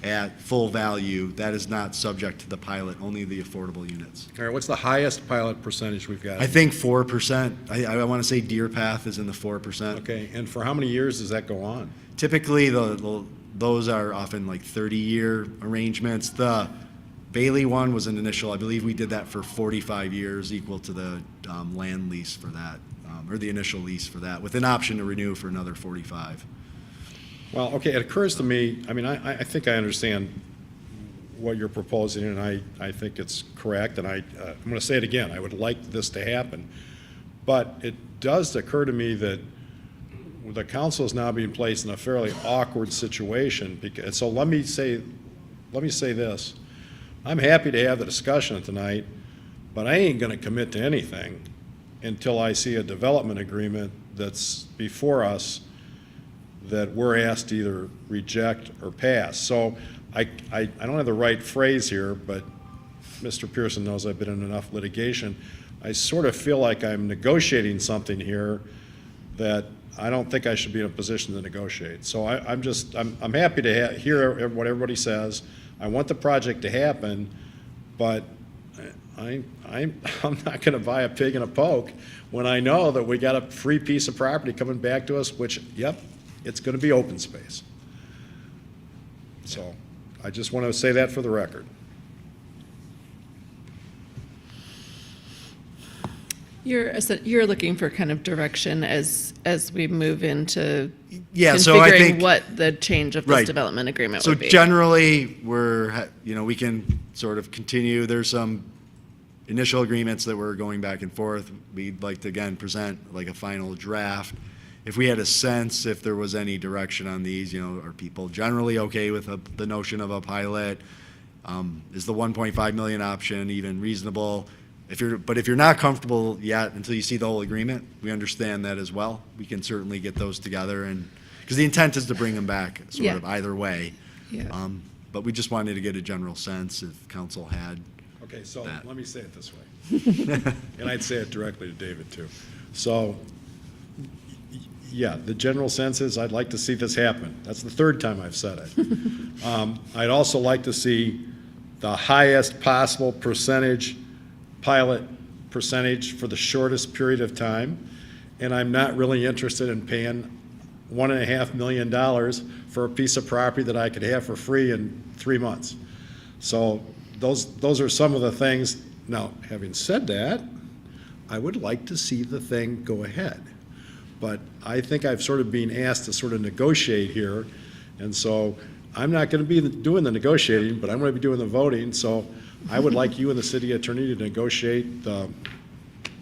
at full value. That is not subject to the pilot, only the affordable units. All right, what's the highest pilot percentage we've got? I think 4%. I want to say Deer Path is in the 4%. Okay, and for how many years does that go on? Typically, those are often like 30-year arrangements. The Bailey one was an initial, I believe we did that for 45 years, equal to the land lease for that, or the initial lease for that, with an option to renew for another 45. Well, okay, it occurs to me, I mean, I think I understand what you're proposing, and I think it's correct, and I'm going to say it again, I would like this to happen. But it does occur to me that the council is now being placed in a fairly awkward situation, because, so let me say this. I'm happy to have the discussion tonight, but I ain't going to commit to anything until I see a development agreement that's before us that we're asked to either reject or pass. So I don't have the right phrase here, but Mr. Pearson knows I've been in enough litigation. I sort of feel like I'm negotiating something here that I don't think I should be in a position to negotiate. So I'm happy to hear what everybody says. I want the project to happen, but I'm not going to buy a pig in a poke when I know that we got a free piece of property coming back to us, which, yep, it's going to be open space. So I just want to say that for the record. You're looking for kind of direction as we move into Yeah, so I configuring think what the change of this Right. development agreement So would be. generally, we can sort of continue. There's some initial agreements that we're going back and forth. We'd like to, again, present like a final draft. If we had a sense if there was any direction on these, are people generally okay with the notion of a pilot? Is the 1.5 million option even reasonable? But if you're not comfortable yet until you see the whole agreement, we understand that as well. We can certainly get those together, and because the intent is to bring them back sort of either way. Yeah. But we just wanted to get a general sense if council had. Okay, so that. let me say it this way. And I'd say it directly to David, too. So, yeah, the general sense is I'd like to see this happen. That's the third time I've said it. I'd also like to see the highest possible pilot percentage for the shortest period of time. And I'm not really interested in paying $1.5 million for a piece of property that I could have for free in 3 months. So those are some of the things. Now, having said that, I would like to see the thing go ahead. But I think I've sort of been asked to sort of negotiate here. And so I'm not going to be doing the negotiating, but I'm going to be doing the voting. So I would like you and the city attorney to negotiate the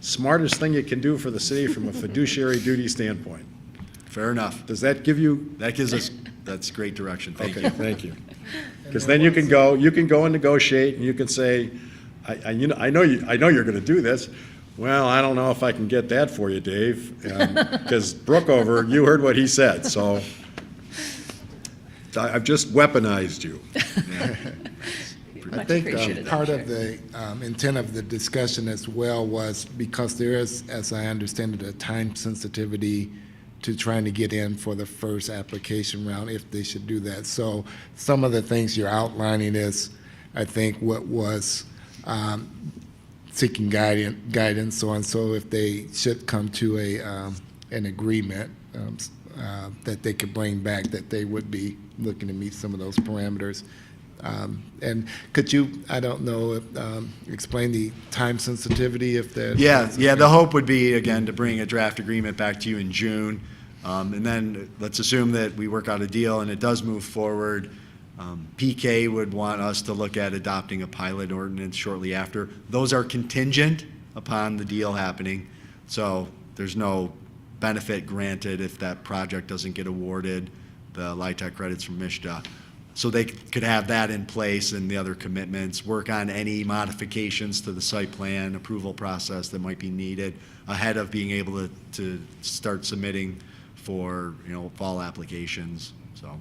smartest thing you can do for the city from a fiduciary duty standpoint. Fair enough. Does that give you? That's great direction. Thank Okay, you. thank you. Because then you can go and negotiate, and you can say, I know you're going to do this. Well, I don't know if I can get that for you, Dave, because Brookover, you heard what he said, so I've just weaponized you. I think part of the intent of the discussion as well was because there is, as I understand it, a time sensitivity to trying to get in for the first application round if they should do that. So some of the things you're outlining is, I think, what was seeking guidance on. So if they should come to an agreement that they could bring back, that they would be looking to meet some of those parameters. And could you, I don't know, explain the time sensitivity if that? Yeah, the hope would be, again, to bring a draft agreement back to you in June. And then let's assume that we work out a deal and it does move forward. PK would want us to look at adopting a pilot ordinance shortly after. Those are contingent upon the deal happening. So there's no benefit granted if that project doesn't get awarded the LIHTC credits from MSHDA. So they could have that in place and the other commitments, work on any modifications to the site plan approval process that might be needed ahead of being able to start submitting for, fall applications, so.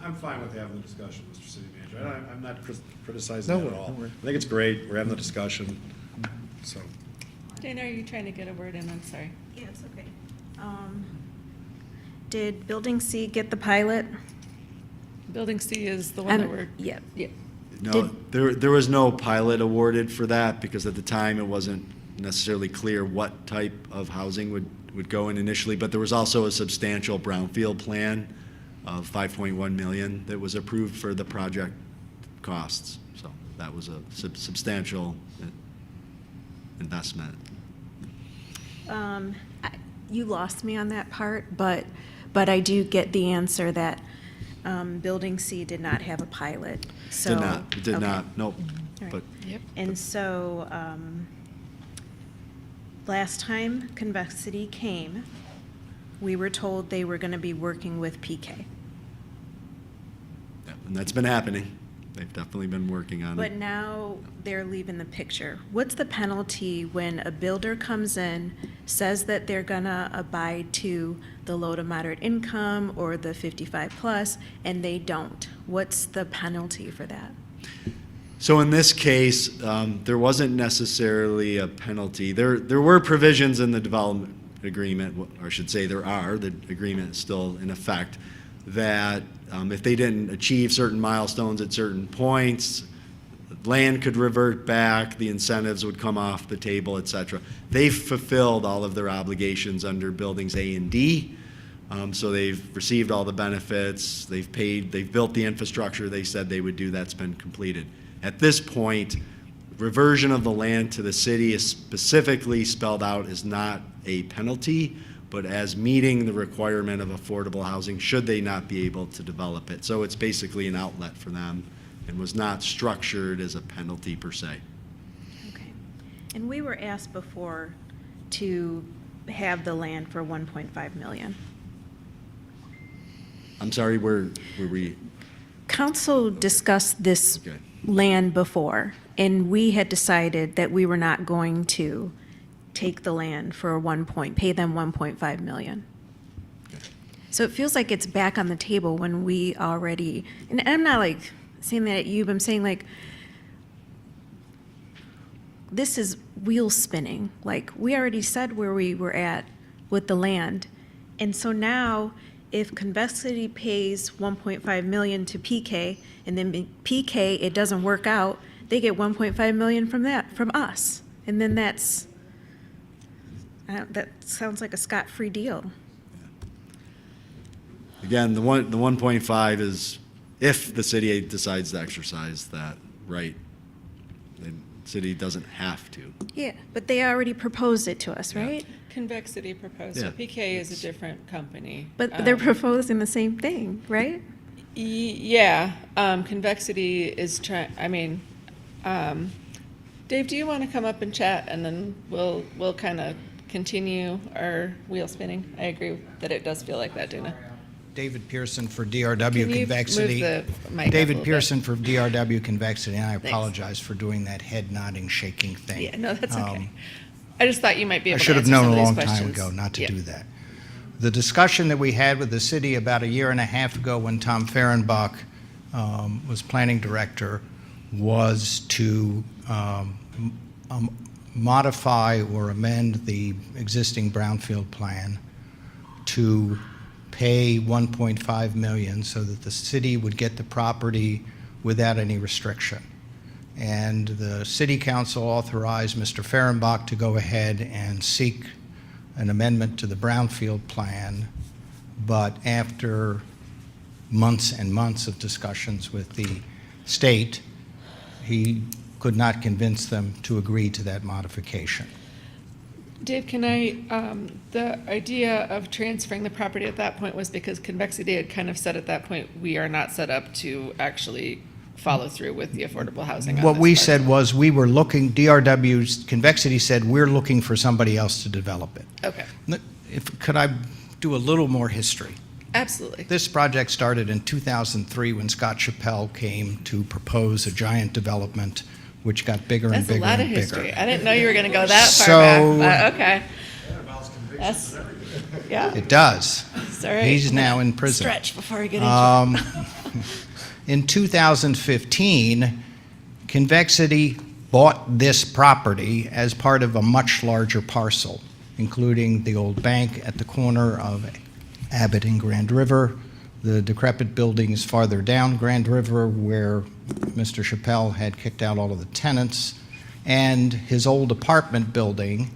I'm fine with having the discussion, Mr. City Manager. I'm not criticizing that at all. I think it's great. We're having the discussion, so. Dana, are you trying to get a word in? I'm sorry. Yeah, it's okay. Did Building C get the pilot? Building C is the one that we're. Yeah. No, there was no pilot awarded for that because at the time it wasn't necessarily clear what type of housing would go in initially, but there was also a substantial brownfield plan of 5.1 million that was approved for the project costs. So that was a substantial investment. You lost me on that part, but I do get the answer that Building C did not have a pilot. So It did not, nope. All right. But And so last time Convexity came, we were told they were going to be working with PK. yeah, and that's been happening. They've definitely been working on But it. now they're leaving the picture. What's the penalty when a builder comes in, says that they're gonna abide to the low to moderate income or the 55 plus, and they don't? What's the penalty for that? So in this case, there wasn't necessarily a penalty. There were provisions in the development agreement, or I should say there are, the agreement is still in effect, that if they didn't achieve certain milestones at certain points, land could revert back, the incentives would come off the table, et cetera. They've fulfilled all of their obligations under buildings A and D. So they've received all the benefits, they've paid, they've built the infrastructure they said they would do, that's been completed. At this point, reversion of the land to the city is specifically spelled out as not a penalty, but as meeting the requirement of affordable housing should they not be able to develop it. So it's basically an outlet for them and was not structured as a penalty per se. Okay. And we were asked before to have the land for 1.5 million. I'm sorry, where were we? Council discussed this Okay. land before, and we had decided that we were not going to take the land for pay them 1.5 million. So it feels like it's back on the table when we already, and I'm not like saying that at you, but I'm saying like, this is wheel spinning. Like, we already said where we were at with the land. And so now, if Convexity pays 1.5 million to PK, and then PK, it doesn't work out, they get 1.5 million from us. And then that sounds like a scot-free deal. Again, the 1.5 is if the city decides to exercise that right. The city doesn't have to. Yeah, but they already proposed it to us, right? Convexity proposed, Yeah. so PK is a different company. But they're proposing the same thing, right? Yeah, Convexity is Dave, do you want to come up and chat, and then we'll kind of continue our wheel spinning? I agree that it does feel like that, Duna. David Pearson for DRW Can you Convexity. move the mic up a David little Pearson for DRW Convexity, and I Thanks. apologize for doing that head nodding, shaking thing. Yeah, no, that's okay. I just thought you might be I able to should have answer known some a of these long questions. time ago not to Yeah. do that. The discussion that we had with the city about a year and a half ago when Tom Fehrenbach was planning director was to modify or amend the existing brownfield plan to pay 1.5 million so that the city would get the property without any restriction. And the city council authorized Mr. Fehrenbach to go ahead and seek an amendment to the brownfield plan, but after months and months of discussions with the state, he could not convince them to agree to that modification. Dave, can the idea of transferring the property at that point was because Convexity had kind of said at that point, we are not set up to actually follow through with the affordable housing on What this we parcel. said was we were looking, DRW's Convexity said we're looking for somebody else to develop it. Okay, Could I do a little more history? absolutely. This project started in 2003 when Scott Chappelle came to propose a giant development, which got bigger and That's a bigger lot of and history. bigger. I didn't know you were going to go that far So- back, but okay. That's, yeah, It does. it's all right. He's now in prison. Stretch before we get into it. In 2015, Convexity bought this property as part of a much larger parcel, including the old bank at the corner of Abbott and Grand River, the decrepit buildings farther down Grand River where Mr. Chappelle had kicked out all of the tenants, and his old apartment building,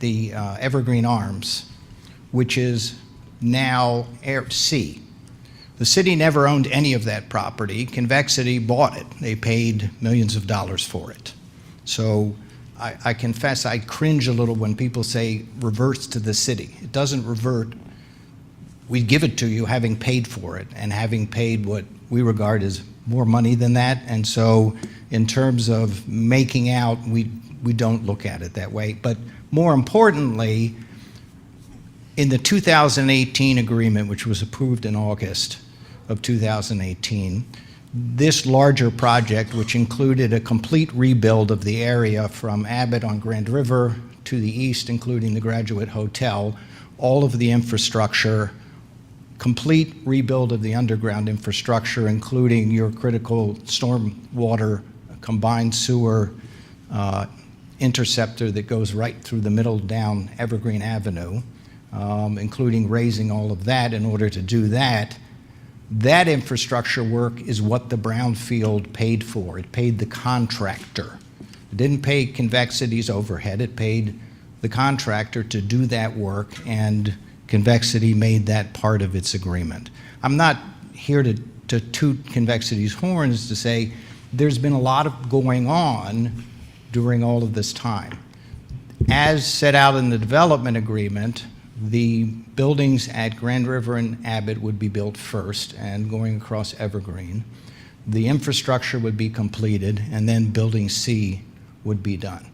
the Evergreen Arms, which is now C. The city never owned any of that property. Convexity bought it. They paid millions of dollars for it. So I confess I cringe a little when people say reverts to the city. It doesn't revert. We give it to you having paid for it and having paid what we regard as more money than that. And so in terms of making out, we don't look at it that way. But more importantly, in the 2018 agreement, which was approved in August of 2018, this larger project, which included a complete rebuild of the area from Abbott on Grand River to the east, including the Graduate Hotel, all of the infrastructure, complete rebuild of the underground infrastructure, including your critical stormwater combined sewer interceptor that goes right through the middle down Evergreen Avenue, including raising all of that. In order to do that, that infrastructure work is what the brownfield paid for. It paid the contractor. It didn't pay Convexity's overhead. It paid the contractor to do that work, and Convexity made that part of its agreement. I'm not here to toot Convexity's horns to say there's been a lot of going on during all of this time. As set out in the development agreement, the buildings at Grand River and Abbott would be built first and going across Evergreen. The infrastructure would be completed, and then Building C would be done.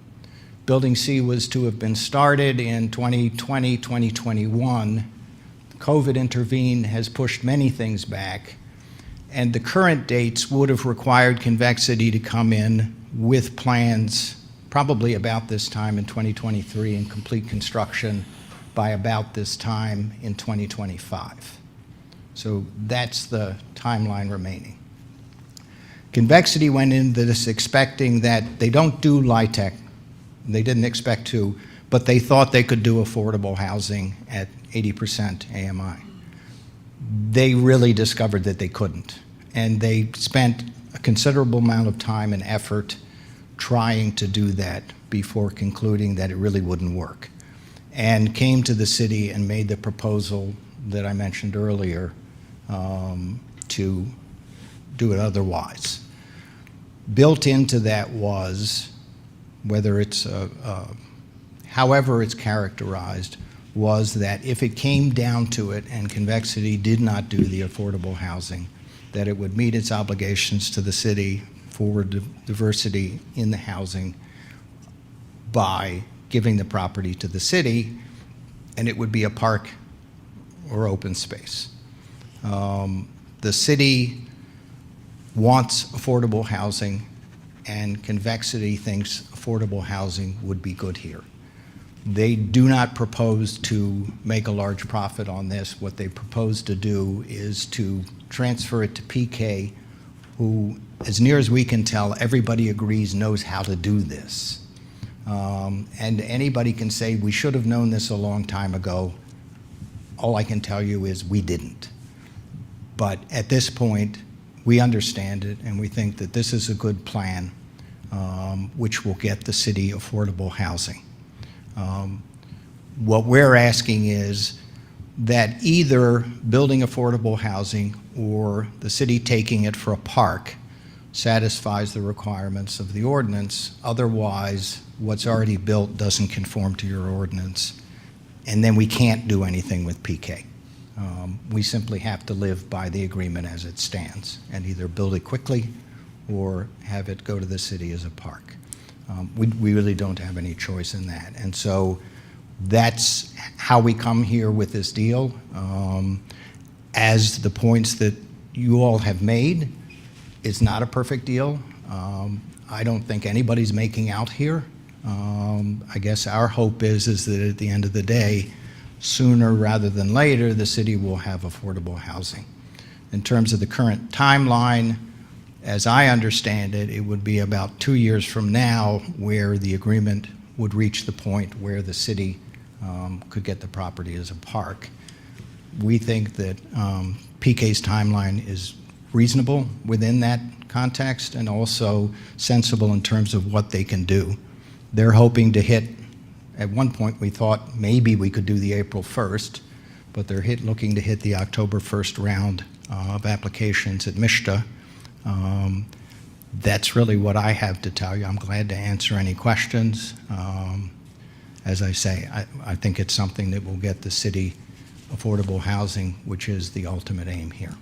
Building C was to have been started in 2020, 2021. COVID intervened, has pushed many things back, and the current dates would have required Convexity to come in with plans probably about this time in 2023 and complete construction by about this time in 2025. So that's the timeline remaining. Convexity went into this expecting that they don't do LIHTC. They didn't expect to, but they thought they could do affordable housing at 80% AMI. They really discovered that they couldn't, and they spent a considerable amount of time and effort trying to do that before concluding that it really wouldn't work, and came to the city and made the proposal that I mentioned earlier to do it otherwise. Built into that was, whether it's however it's characterized, was that if it came down to it and Convexity did not do the affordable housing, that it would meet its obligations to the city for diversity in the housing by giving the property to the city, and it would be a park or open space. The city wants affordable housing, and Convexity thinks affordable housing would be good here. They do not propose to make a large profit on this. What they propose to do is to transfer it to PK, who, as near as we can tell, everybody agrees knows how to do this. And anybody can say, we should have known this a long time ago. All I can tell you is we didn't. But at this point, we understand it, and we think that this is a good plan, which will get the city affordable housing. What we're asking is that either building affordable housing or the city taking it for a park satisfies the requirements of the ordinance. Otherwise, what's already built doesn't conform to your ordinance, and then we can't do anything with PK. We simply have to live by the agreement as it stands and either build it quickly or have it go to the city as a park. We really don't have any choice in that. And so that's how we come here with this deal. As the points that you all have made, it's not a perfect deal. I don't think anybody's making out here. I guess our hope is that at the end of the day, sooner rather than later, the city will have affordable housing. In terms of the current timeline, as I understand it, it would be about 2 years from now where the agreement would reach the point where the city could get the property as a park. We think that PK's timeline is reasonable within that context and also sensible in terms of what they can do. They're hoping to hit, at one point we thought maybe we could do the April 1st, but they're looking to hit the October 1st round of applications at MISTA. That's really what I have to tell you. I'm glad to answer any questions. As I say, I think it's something that will get the city affordable housing, which is the ultimate aim here.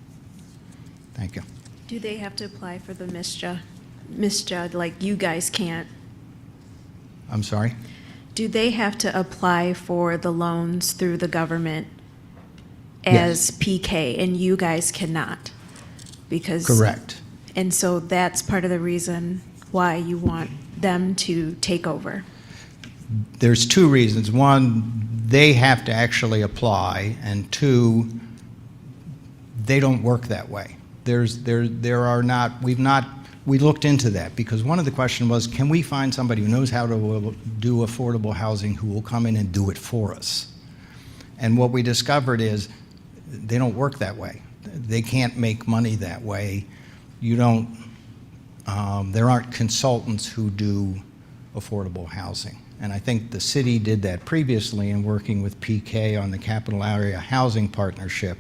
Thank you. Do they have to apply for the MISTA? MISTA, like you guys can't? I'm sorry? Do they have to apply for the loans through the government as PK, and you guys cannot? Because Correct. And so that's part of the reason why you want them to take over. There's two reasons. One, they have to actually apply, and two, they don't work that way. There are not, we looked into that because one of the questions was, can we find somebody who knows how to do affordable housing who will come in and do it for us? And what we discovered is they don't work that way. They can't make money that way. You don't, there aren't consultants who do affordable housing. And I think the city did that previously in working with PK on the Capital Area Housing Partnership.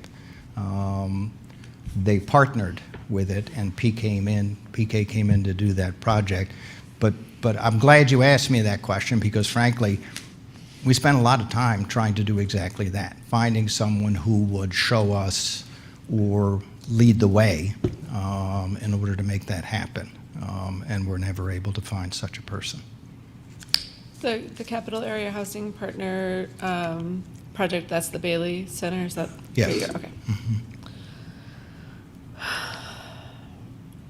They partnered with it, and PK came in to do that project. But I'm glad you asked me that question because, frankly, we spent a lot of time trying to do exactly that, finding someone who would show us or lead the way in order to make that happen. And we're never able to find such a person. The Capital Area Housing Partner project, that's the Bailey Center, is that? Yes. There you go. Okay. Mm-hmm.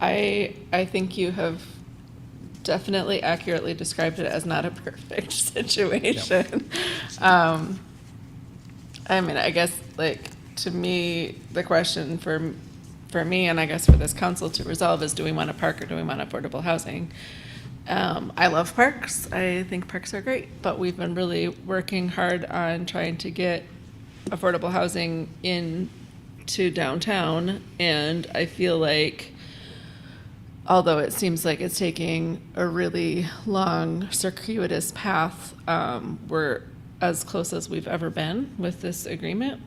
I think you have definitely accurately described it as not a perfect situation. Yep. I mean, I guess, like, to me, the question for me, and I guess for this council to resolve, is do we want a park or do we want affordable housing? I love parks. I think parks are great, but we've been really working hard on trying to get affordable housing into downtown, and I feel like, although it seems like it's taking a really long, circuitous path, we're as close as we've ever been with this agreement.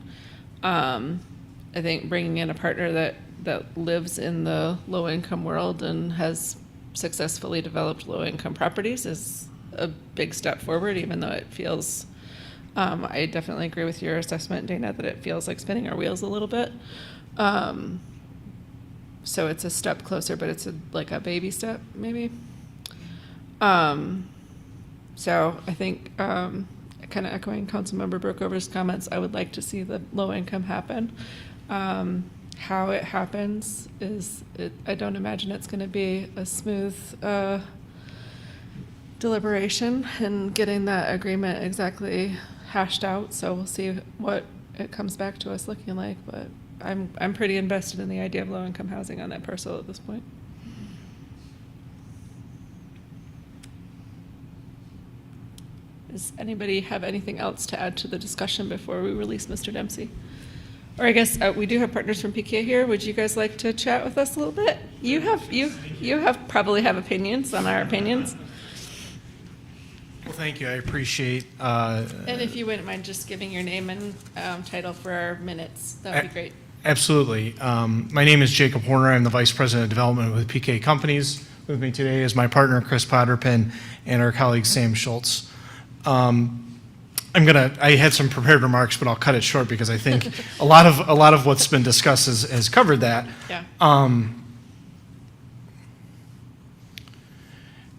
I think bringing in a partner that lives in the low-income world and has successfully developed low-income properties is a big step forward, even though it feels, I definitely agree with your assessment, Dana, that it feels like spinning our wheels a little bit. So it's a step closer, but it's like a baby step, maybe. So I think, kind of echoing Councilmember Brookover's comments, I would like to see the low income happen. How it happens is, I don't imagine it's going to be a smooth deliberation and getting that agreement exactly hashed out. So we'll see what it comes back to us looking like, but I'm pretty invested in the idea of low-income housing on that parcel at this point. Does anybody have anything else to add to the discussion before we release Mr. Dempsey? Or I guess we do have partners from PK here. Would you guys like to chat with us a little bit? You probably have opinions on our opinions. Well, thank you. I appreciate. And if you wouldn't mind just giving your name and title for our minutes, that would be great. Absolutely. My name is Jacob Horner. I'm the Vice President of Development with PK Companies. With me today is my partner, Chris Potterpin, and our colleague, Sam Schultz. I had some prepared remarks, but I'll cut it short because I think a lot of what's been discussed has covered that. Yeah.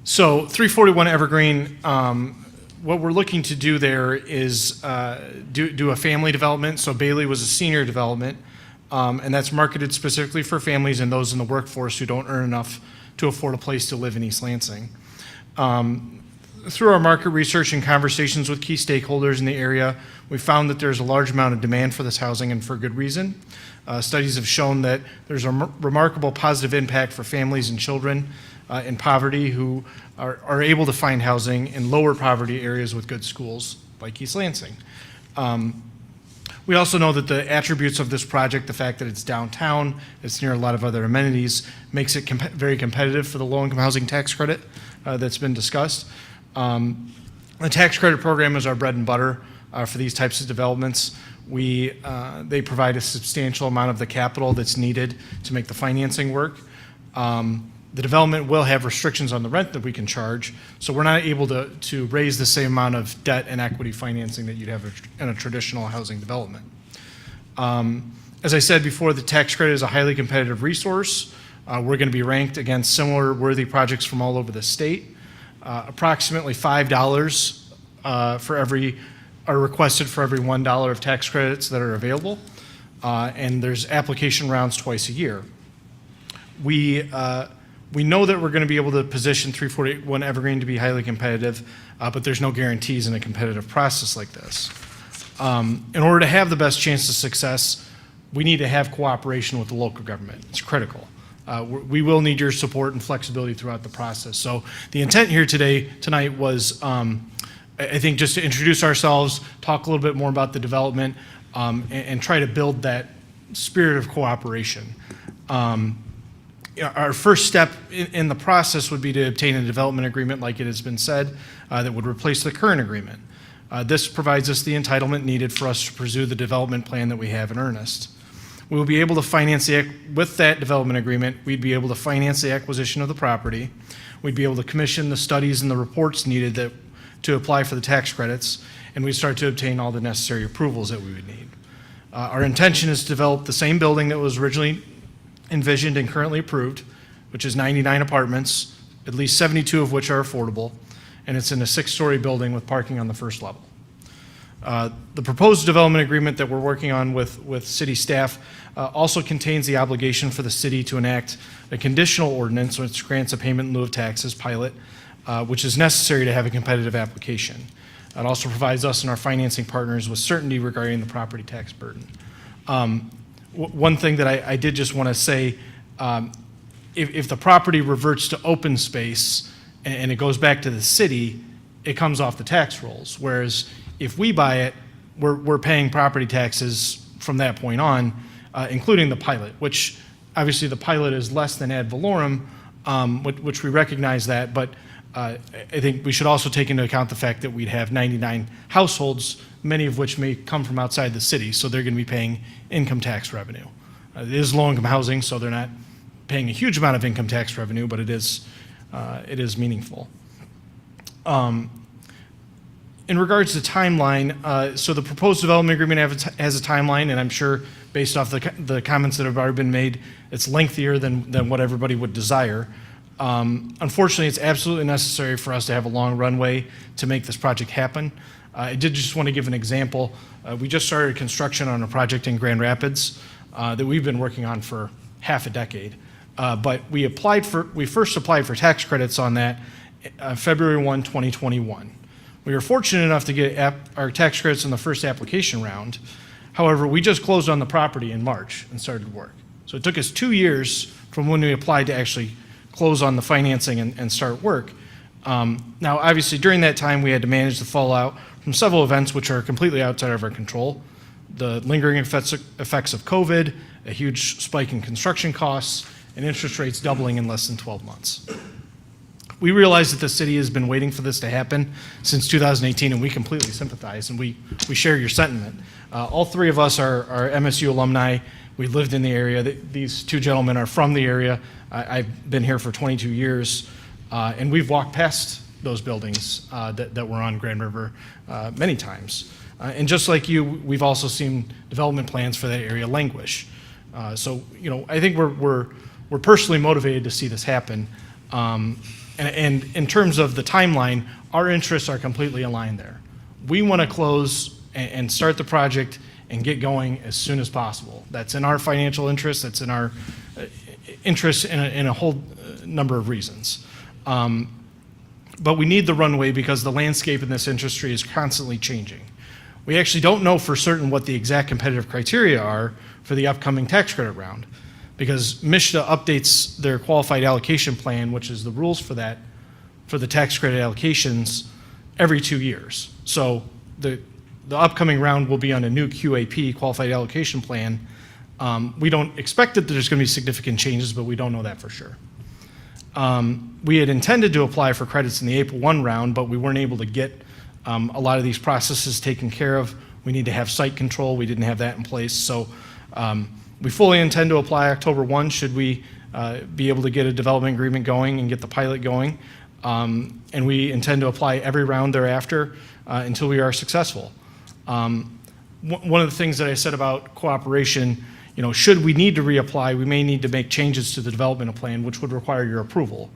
So 341 Evergreen, what we're looking to do there is do a family development. So Bailey was a senior development, and that's marketed specifically for families and those in the workforce who don't earn enough to afford a place to live in East Lansing. Through our market research and conversations with key stakeholders in the area, we found that there's a large amount of demand for this housing, and for good reason. Studies have shown that there's a remarkable positive impact for families and children in poverty who are able to find housing in lower poverty areas with good schools like East Lansing. We also know that the attributes of this project, the fact that it's downtown, it's near a lot of other amenities, makes it very competitive for the low-income housing tax credit that's been discussed. The tax credit program is our bread and butter for these types of developments. They provide a substantial amount of the capital that's needed to make the financing work. The development will have restrictions on the rent that we can charge, so we're not able to raise the same amount of debt and equity financing that you'd have in a traditional housing development. As I said before, the tax credit is a highly competitive resource. We're going to be ranked against similar worthy projects from all over the state. Approximately $5 are requested for every $1 of tax credits that are available, and there's application rounds twice a year. We know that we're going to be able to position 341 Evergreen to be highly competitive, but there's no guarantees in a competitive process like this. In order to have the best chance of success, we need to have cooperation with the local government. It's critical. We will need your support and flexibility throughout the process. So the intent here tonight was, I think, just to introduce ourselves, talk a little bit more about the development, and try to build that spirit of cooperation. Our first step in the process would be to obtain a development agreement, like it has been said, that would replace the current agreement. This provides us the entitlement needed for us to pursue the development plan that we have in earnest. We will be able to finance with that development agreement, we'd be able to finance the acquisition of the property. We'd be able to commission the studies and the reports needed to apply for the tax credits, and we'd start to obtain all the necessary approvals that we would need. Our intention is to develop the same building that was originally envisioned and currently approved, which is 99 apartments, at least 72 of which are affordable, and it's in a 6-story building with parking on the first level. The proposed development agreement that we're working on with city staff also contains the obligation for the city to enact a conditional ordinance which grants a payment in lieu of taxes pilot, which is necessary to have a competitive application. It also provides us and our financing partners with certainty regarding the property tax burden. One thing that I did just want to say, if the property reverts to open space and it goes back to the city, it comes off the tax rolls. Whereas if we buy it, we're paying property taxes from that point on, including the pilot, which obviously the pilot is less than ad valorem, which we recognize that, but I think we should also take into account the fact that we'd have 99 households, many of which may come from outside the city, so they're going to be paying income tax revenue. It is low-income housing, so they're not paying a huge amount of income tax revenue, but it is meaningful. In regards to timeline, so the proposed development agreement has a timeline, and I'm sure based off the comments that have already been made, it's lengthier than what everybody would desire. Unfortunately, it's absolutely necessary for us to have a long runway to make this project happen. I did just want to give an example. We just started construction on a project in Grand Rapids that we've been working on for half a decade. But we first applied for tax credits on that February 1, 2021. We were fortunate enough to get our tax credits in the first application round. However, we just closed on the property in March and started work. So it took us 2 years from when we applied to actually close on the financing and start work. Now, obviously, during that time, we had to manage the fallout from several events which are completely outside of our control. The lingering effects of COVID, a huge spike in construction costs, and interest rates doubling in less than 12 months. We realize that the city has been waiting for this to happen since 2018, and we completely sympathize, and we share your sentiment. All three of us are MSU alumni. We lived in the area. These two gentlemen are from the area. I've been here for 22 years, and we've walked past those buildings that were on Grand River many times. And just like you, we've also seen development plans for that area languish. So, I think we're personally motivated to see this happen. And in terms of the timeline, our interests are completely aligned there. We want to close and start the project and get going as soon as possible. That's in our financial interest. That's in our interest in a whole number of reasons. But we need the runway because the landscape in this industry is constantly changing. We actually don't know for certain what the exact competitive criteria are for the upcoming tax credit round, because MSHDA updates their qualified allocation plan, which is the rules for that, for the tax credit allocations, every 2 years. So the upcoming round will be on a new QAP, qualified allocation plan. We don't expect that there's going to be significant changes, but we don't know that for sure. We had intended to apply for credits in the April 1 round, but we weren't able to get a lot of these processes taken care of. We need to have site control. We didn't have that in place. So we fully intend to apply October 1 should we be able to get a development agreement going and get the pilot going. And we intend to apply every round thereafter until we are successful. One of the things that I said about cooperation, should we need to reapply, we may need to make changes to the development plan, which would require your approval.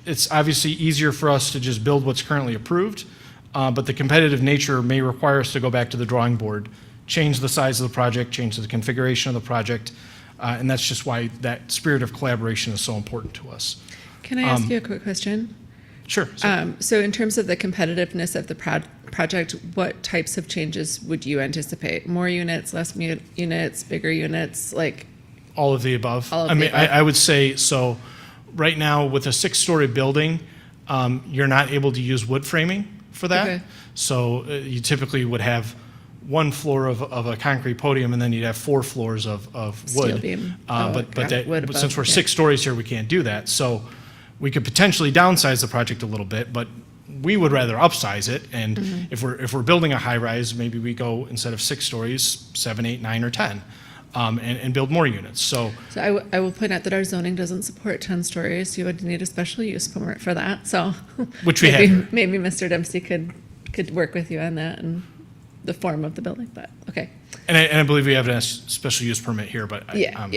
It's obviously easier for us to just build what's currently approved, but the competitive nature may require us to go back to the drawing board, change the size of the project, change the configuration of the project, and that's just why that spirit of collaboration is so important to us. Can I ask you a quick question? Sure. So in terms of the competitiveness of the project, what types of changes would you anticipate? More units, less units, bigger units, like? All of the above. All of I the mean, above. I would say, so right now with a 6-story building, you're not able to use wood framing for that. Okay. So you typically would have one floor of a concrete podium, and then you'd have 4 floors of wood. Steel beam. But since we're 6 stories here, we can't do that. So we could potentially downsize the project a little bit, but we would rather upsize it. And Mm-hmm. if we're building a high rise, maybe we go, instead of 6 stories, 7, 8, 9, or 10, and build more units. So So I will point out that our zoning doesn't support 10 stories. You would need a special use permit for that, so. Which we maybe- have. Maybe Mr. Dempsey could work with you on that and the form of the building, but, okay. And I believe we have a special use permit here, but. Yeah.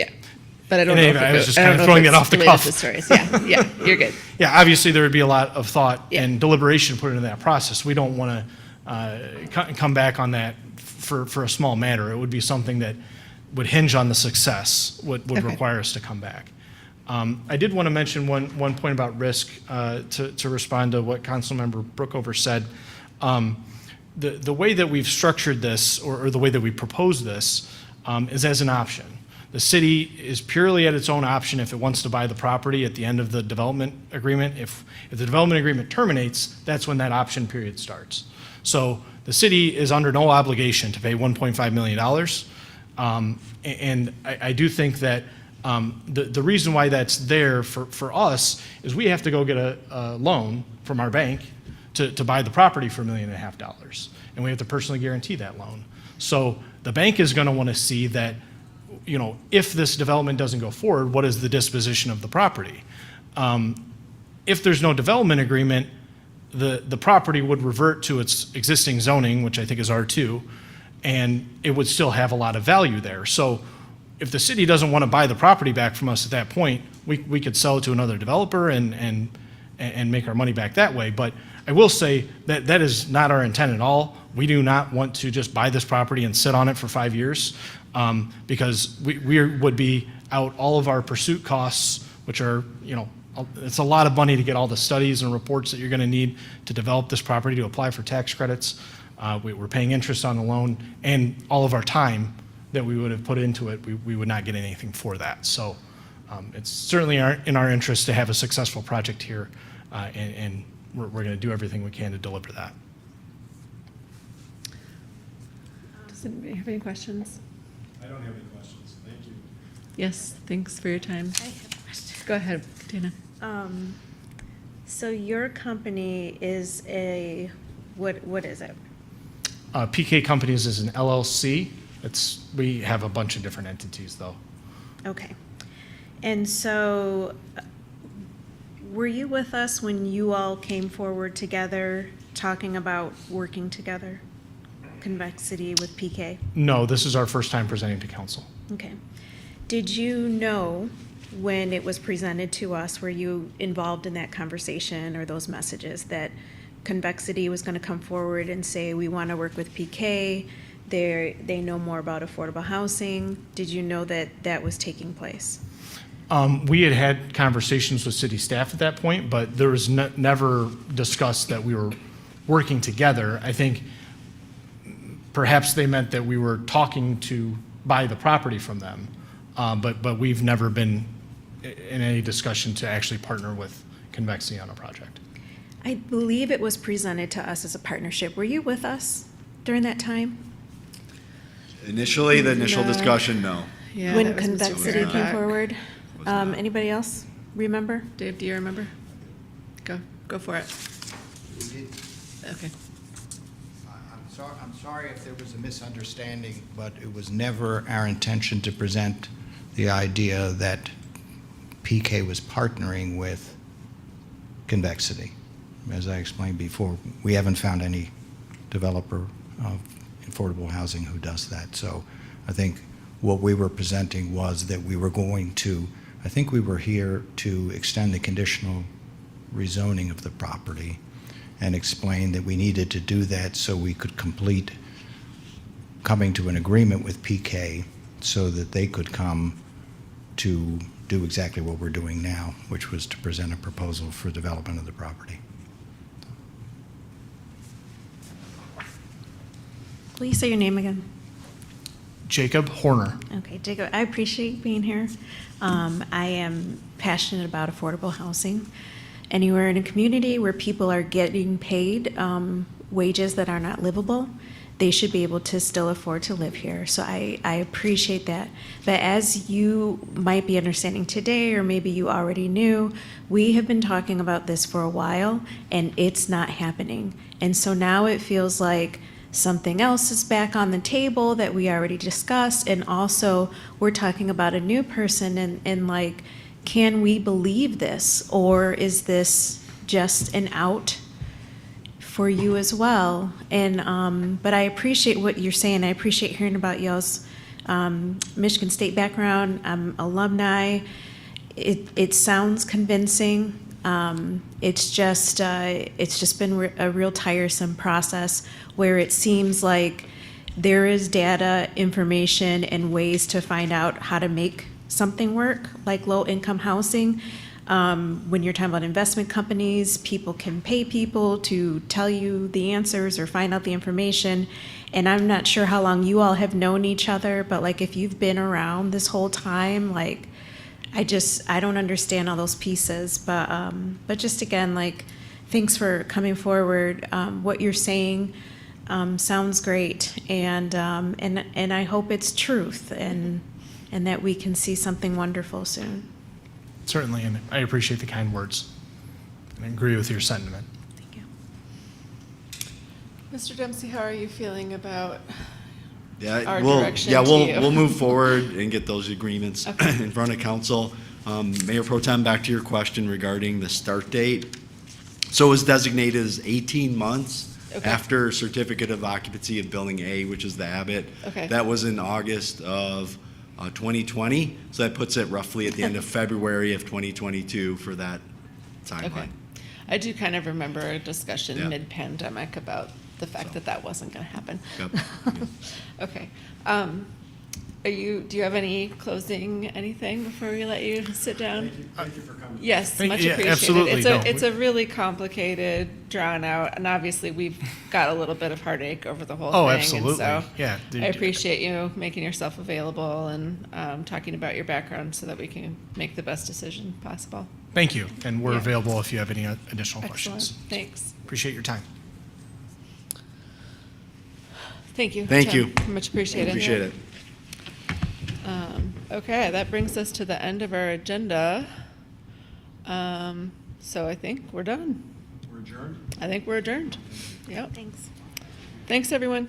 But I don't in know any if event, I it was just I don't kind of know if throwing it it's off the related cuff. to stories. Yeah, you're good. Yeah, obviously, there would be a lot of thought Yeah. and deliberation put into that process. We don't want to come back on that for a small matter. It would be something that would hinge on the success, would Okay. require us to come back. I did want to mention one point about risk to respond to what Councilmember Brookover said. The way that we've structured this, or the way that we propose this, is as an option. The city is purely at its own option if it wants to buy the property at the end of the development agreement. If the development agreement terminates, that's when that option period starts. So the city is under no obligation to pay $1.5 million. And I do think that the reason why that's there for us is we have to go get a loan from our bank to buy the property for $1.5 million. And we have to personally guarantee that loan. So the bank is going to want to see that, you know, if this development doesn't go forward, what is the disposition of the property? If there's no development agreement, the property would revert to its existing zoning, which I think is R2, and it would still have a lot of value there. So if the city doesn't want to buy the property back from us at that point, we could sell it to another developer and make our money back that way. But I will say that that is not our intent at all. We do not want to just buy this property and sit on it for 5 years, because we would be out all of our pursuit costs, which are, you know, it's a lot of money to get all the studies and reports that you're going to need to develop this property, to apply for tax credits. We're paying interest on the loan, and all of our time that we would have put into it, we would not get anything for that. So it's certainly in our interest to have a successful project here, and we're going to do everything we can to deliver that. Does anybody have any questions? I don't have any questions. Thank you. Yes, thanks for your time. I have a question. Go ahead, Dana. So your company is what is it? PK Companies is an LLC. We have a bunch of different entities, though. Okay. And so, were you with us when you all came forward together, talking about working together? Convexity with PK? No, this is our first time presenting to council. Okay. Did you know when it was presented to us, were you involved in that conversation or those messages that Convexity was going to come forward and say, we want to work with PK, they know more about affordable housing? Did you know that that was taking place? We had conversations with city staff at that point, but there was never discussed that we were working together. I think perhaps they meant that we were talking to buy the property from them, but we've never been in any discussion to actually partner with Convexity on a project. I believe it was presented to us as a partnership. Were you with us during that time? Initially, the initial No. discussion, no. Yeah, When that was Mr. Convexity came Back. forward? Anybody else remember? Dave, do you remember? Go for it. Okay. I'm sorry if there was a misunderstanding, but it was never our intention to present the idea that PK was partnering with Convexity. As I explained before, we haven't found any developer of affordable housing who does that. So I think what we were presenting was that we were going to, I think we were here to extend the conditional rezoning of the property and explain that we needed to do that so we could complete coming to an agreement with PK so that they could come to do exactly what we're doing now, which was to present a proposal for development of the property. Please say your name again. Jacob Horner. Okay, Jacob, I appreciate being here. I am passionate about affordable housing. Anywhere in a community where people are getting paid wages that are not livable, they should be able to still afford to live here. So I appreciate that. But as you might be understanding today, or maybe you already knew, we have been talking about this for a while, and it's not happening. And so now it feels like something else is back on the table that we already discussed, and also we're talking about a new person, and like, can we believe this, or is this just an out for you as well? And but I appreciate what you're saying. I appreciate hearing about y'all's Michigan State background, alumni. It sounds convincing. It's just been a real tiresome process where it seems like there is data, information, and ways to find out how to make something work, like low-income housing. When you're talking about investment companies, people can pay people to tell you the answers or find out the information. And I'm not sure how long you all have known each other, but like if you've been around this whole time, like I don't understand all those pieces. But just again, like, thanks for coming forward. What you're saying sounds great, and I hope it's truth, and that we can see something wonderful soon. Certainly, and I appreciate the kind words. And I agree with your sentiment. Thank you. Mr. Dempsey, how are you feeling about our we'll direction to you? we'll move forward and get those agreements in front of council. Mayor Pro Tem, back to your question regarding the start date. So it was designated as 18 months after certificate of occupancy of Building A, which is the Abbott. Okay. That was in August of 2020. So that puts it roughly at the end of February of 2022 for that timeline. Okay. I do kind of remember a discussion Yeah. mid-pandemic about the fact that wasn't going to happen. Yep. Okay. Do you have any closing anything before we let you sit down? Thank you for coming. Yes, Thank much you. Yeah, appreciated. absolutely. It's a really complicated, drawn out, and obviously we've got a little bit of heartache over the whole Oh, thing. absolutely. And so Yeah. I appreciate you making yourself available and talking about your background so that we can make the best decision possible. Thank you, and we're Yeah. available if you have any additional Excellent. questions. Thanks. Appreciate your time. Thank you. Thank Tim. you. Much appreciated. Appreciate it. Okay, that brings us to the end of our agenda. So I think we're done. We're adjourned. I think we're adjourned. Yep. Thanks. Thanks, everyone.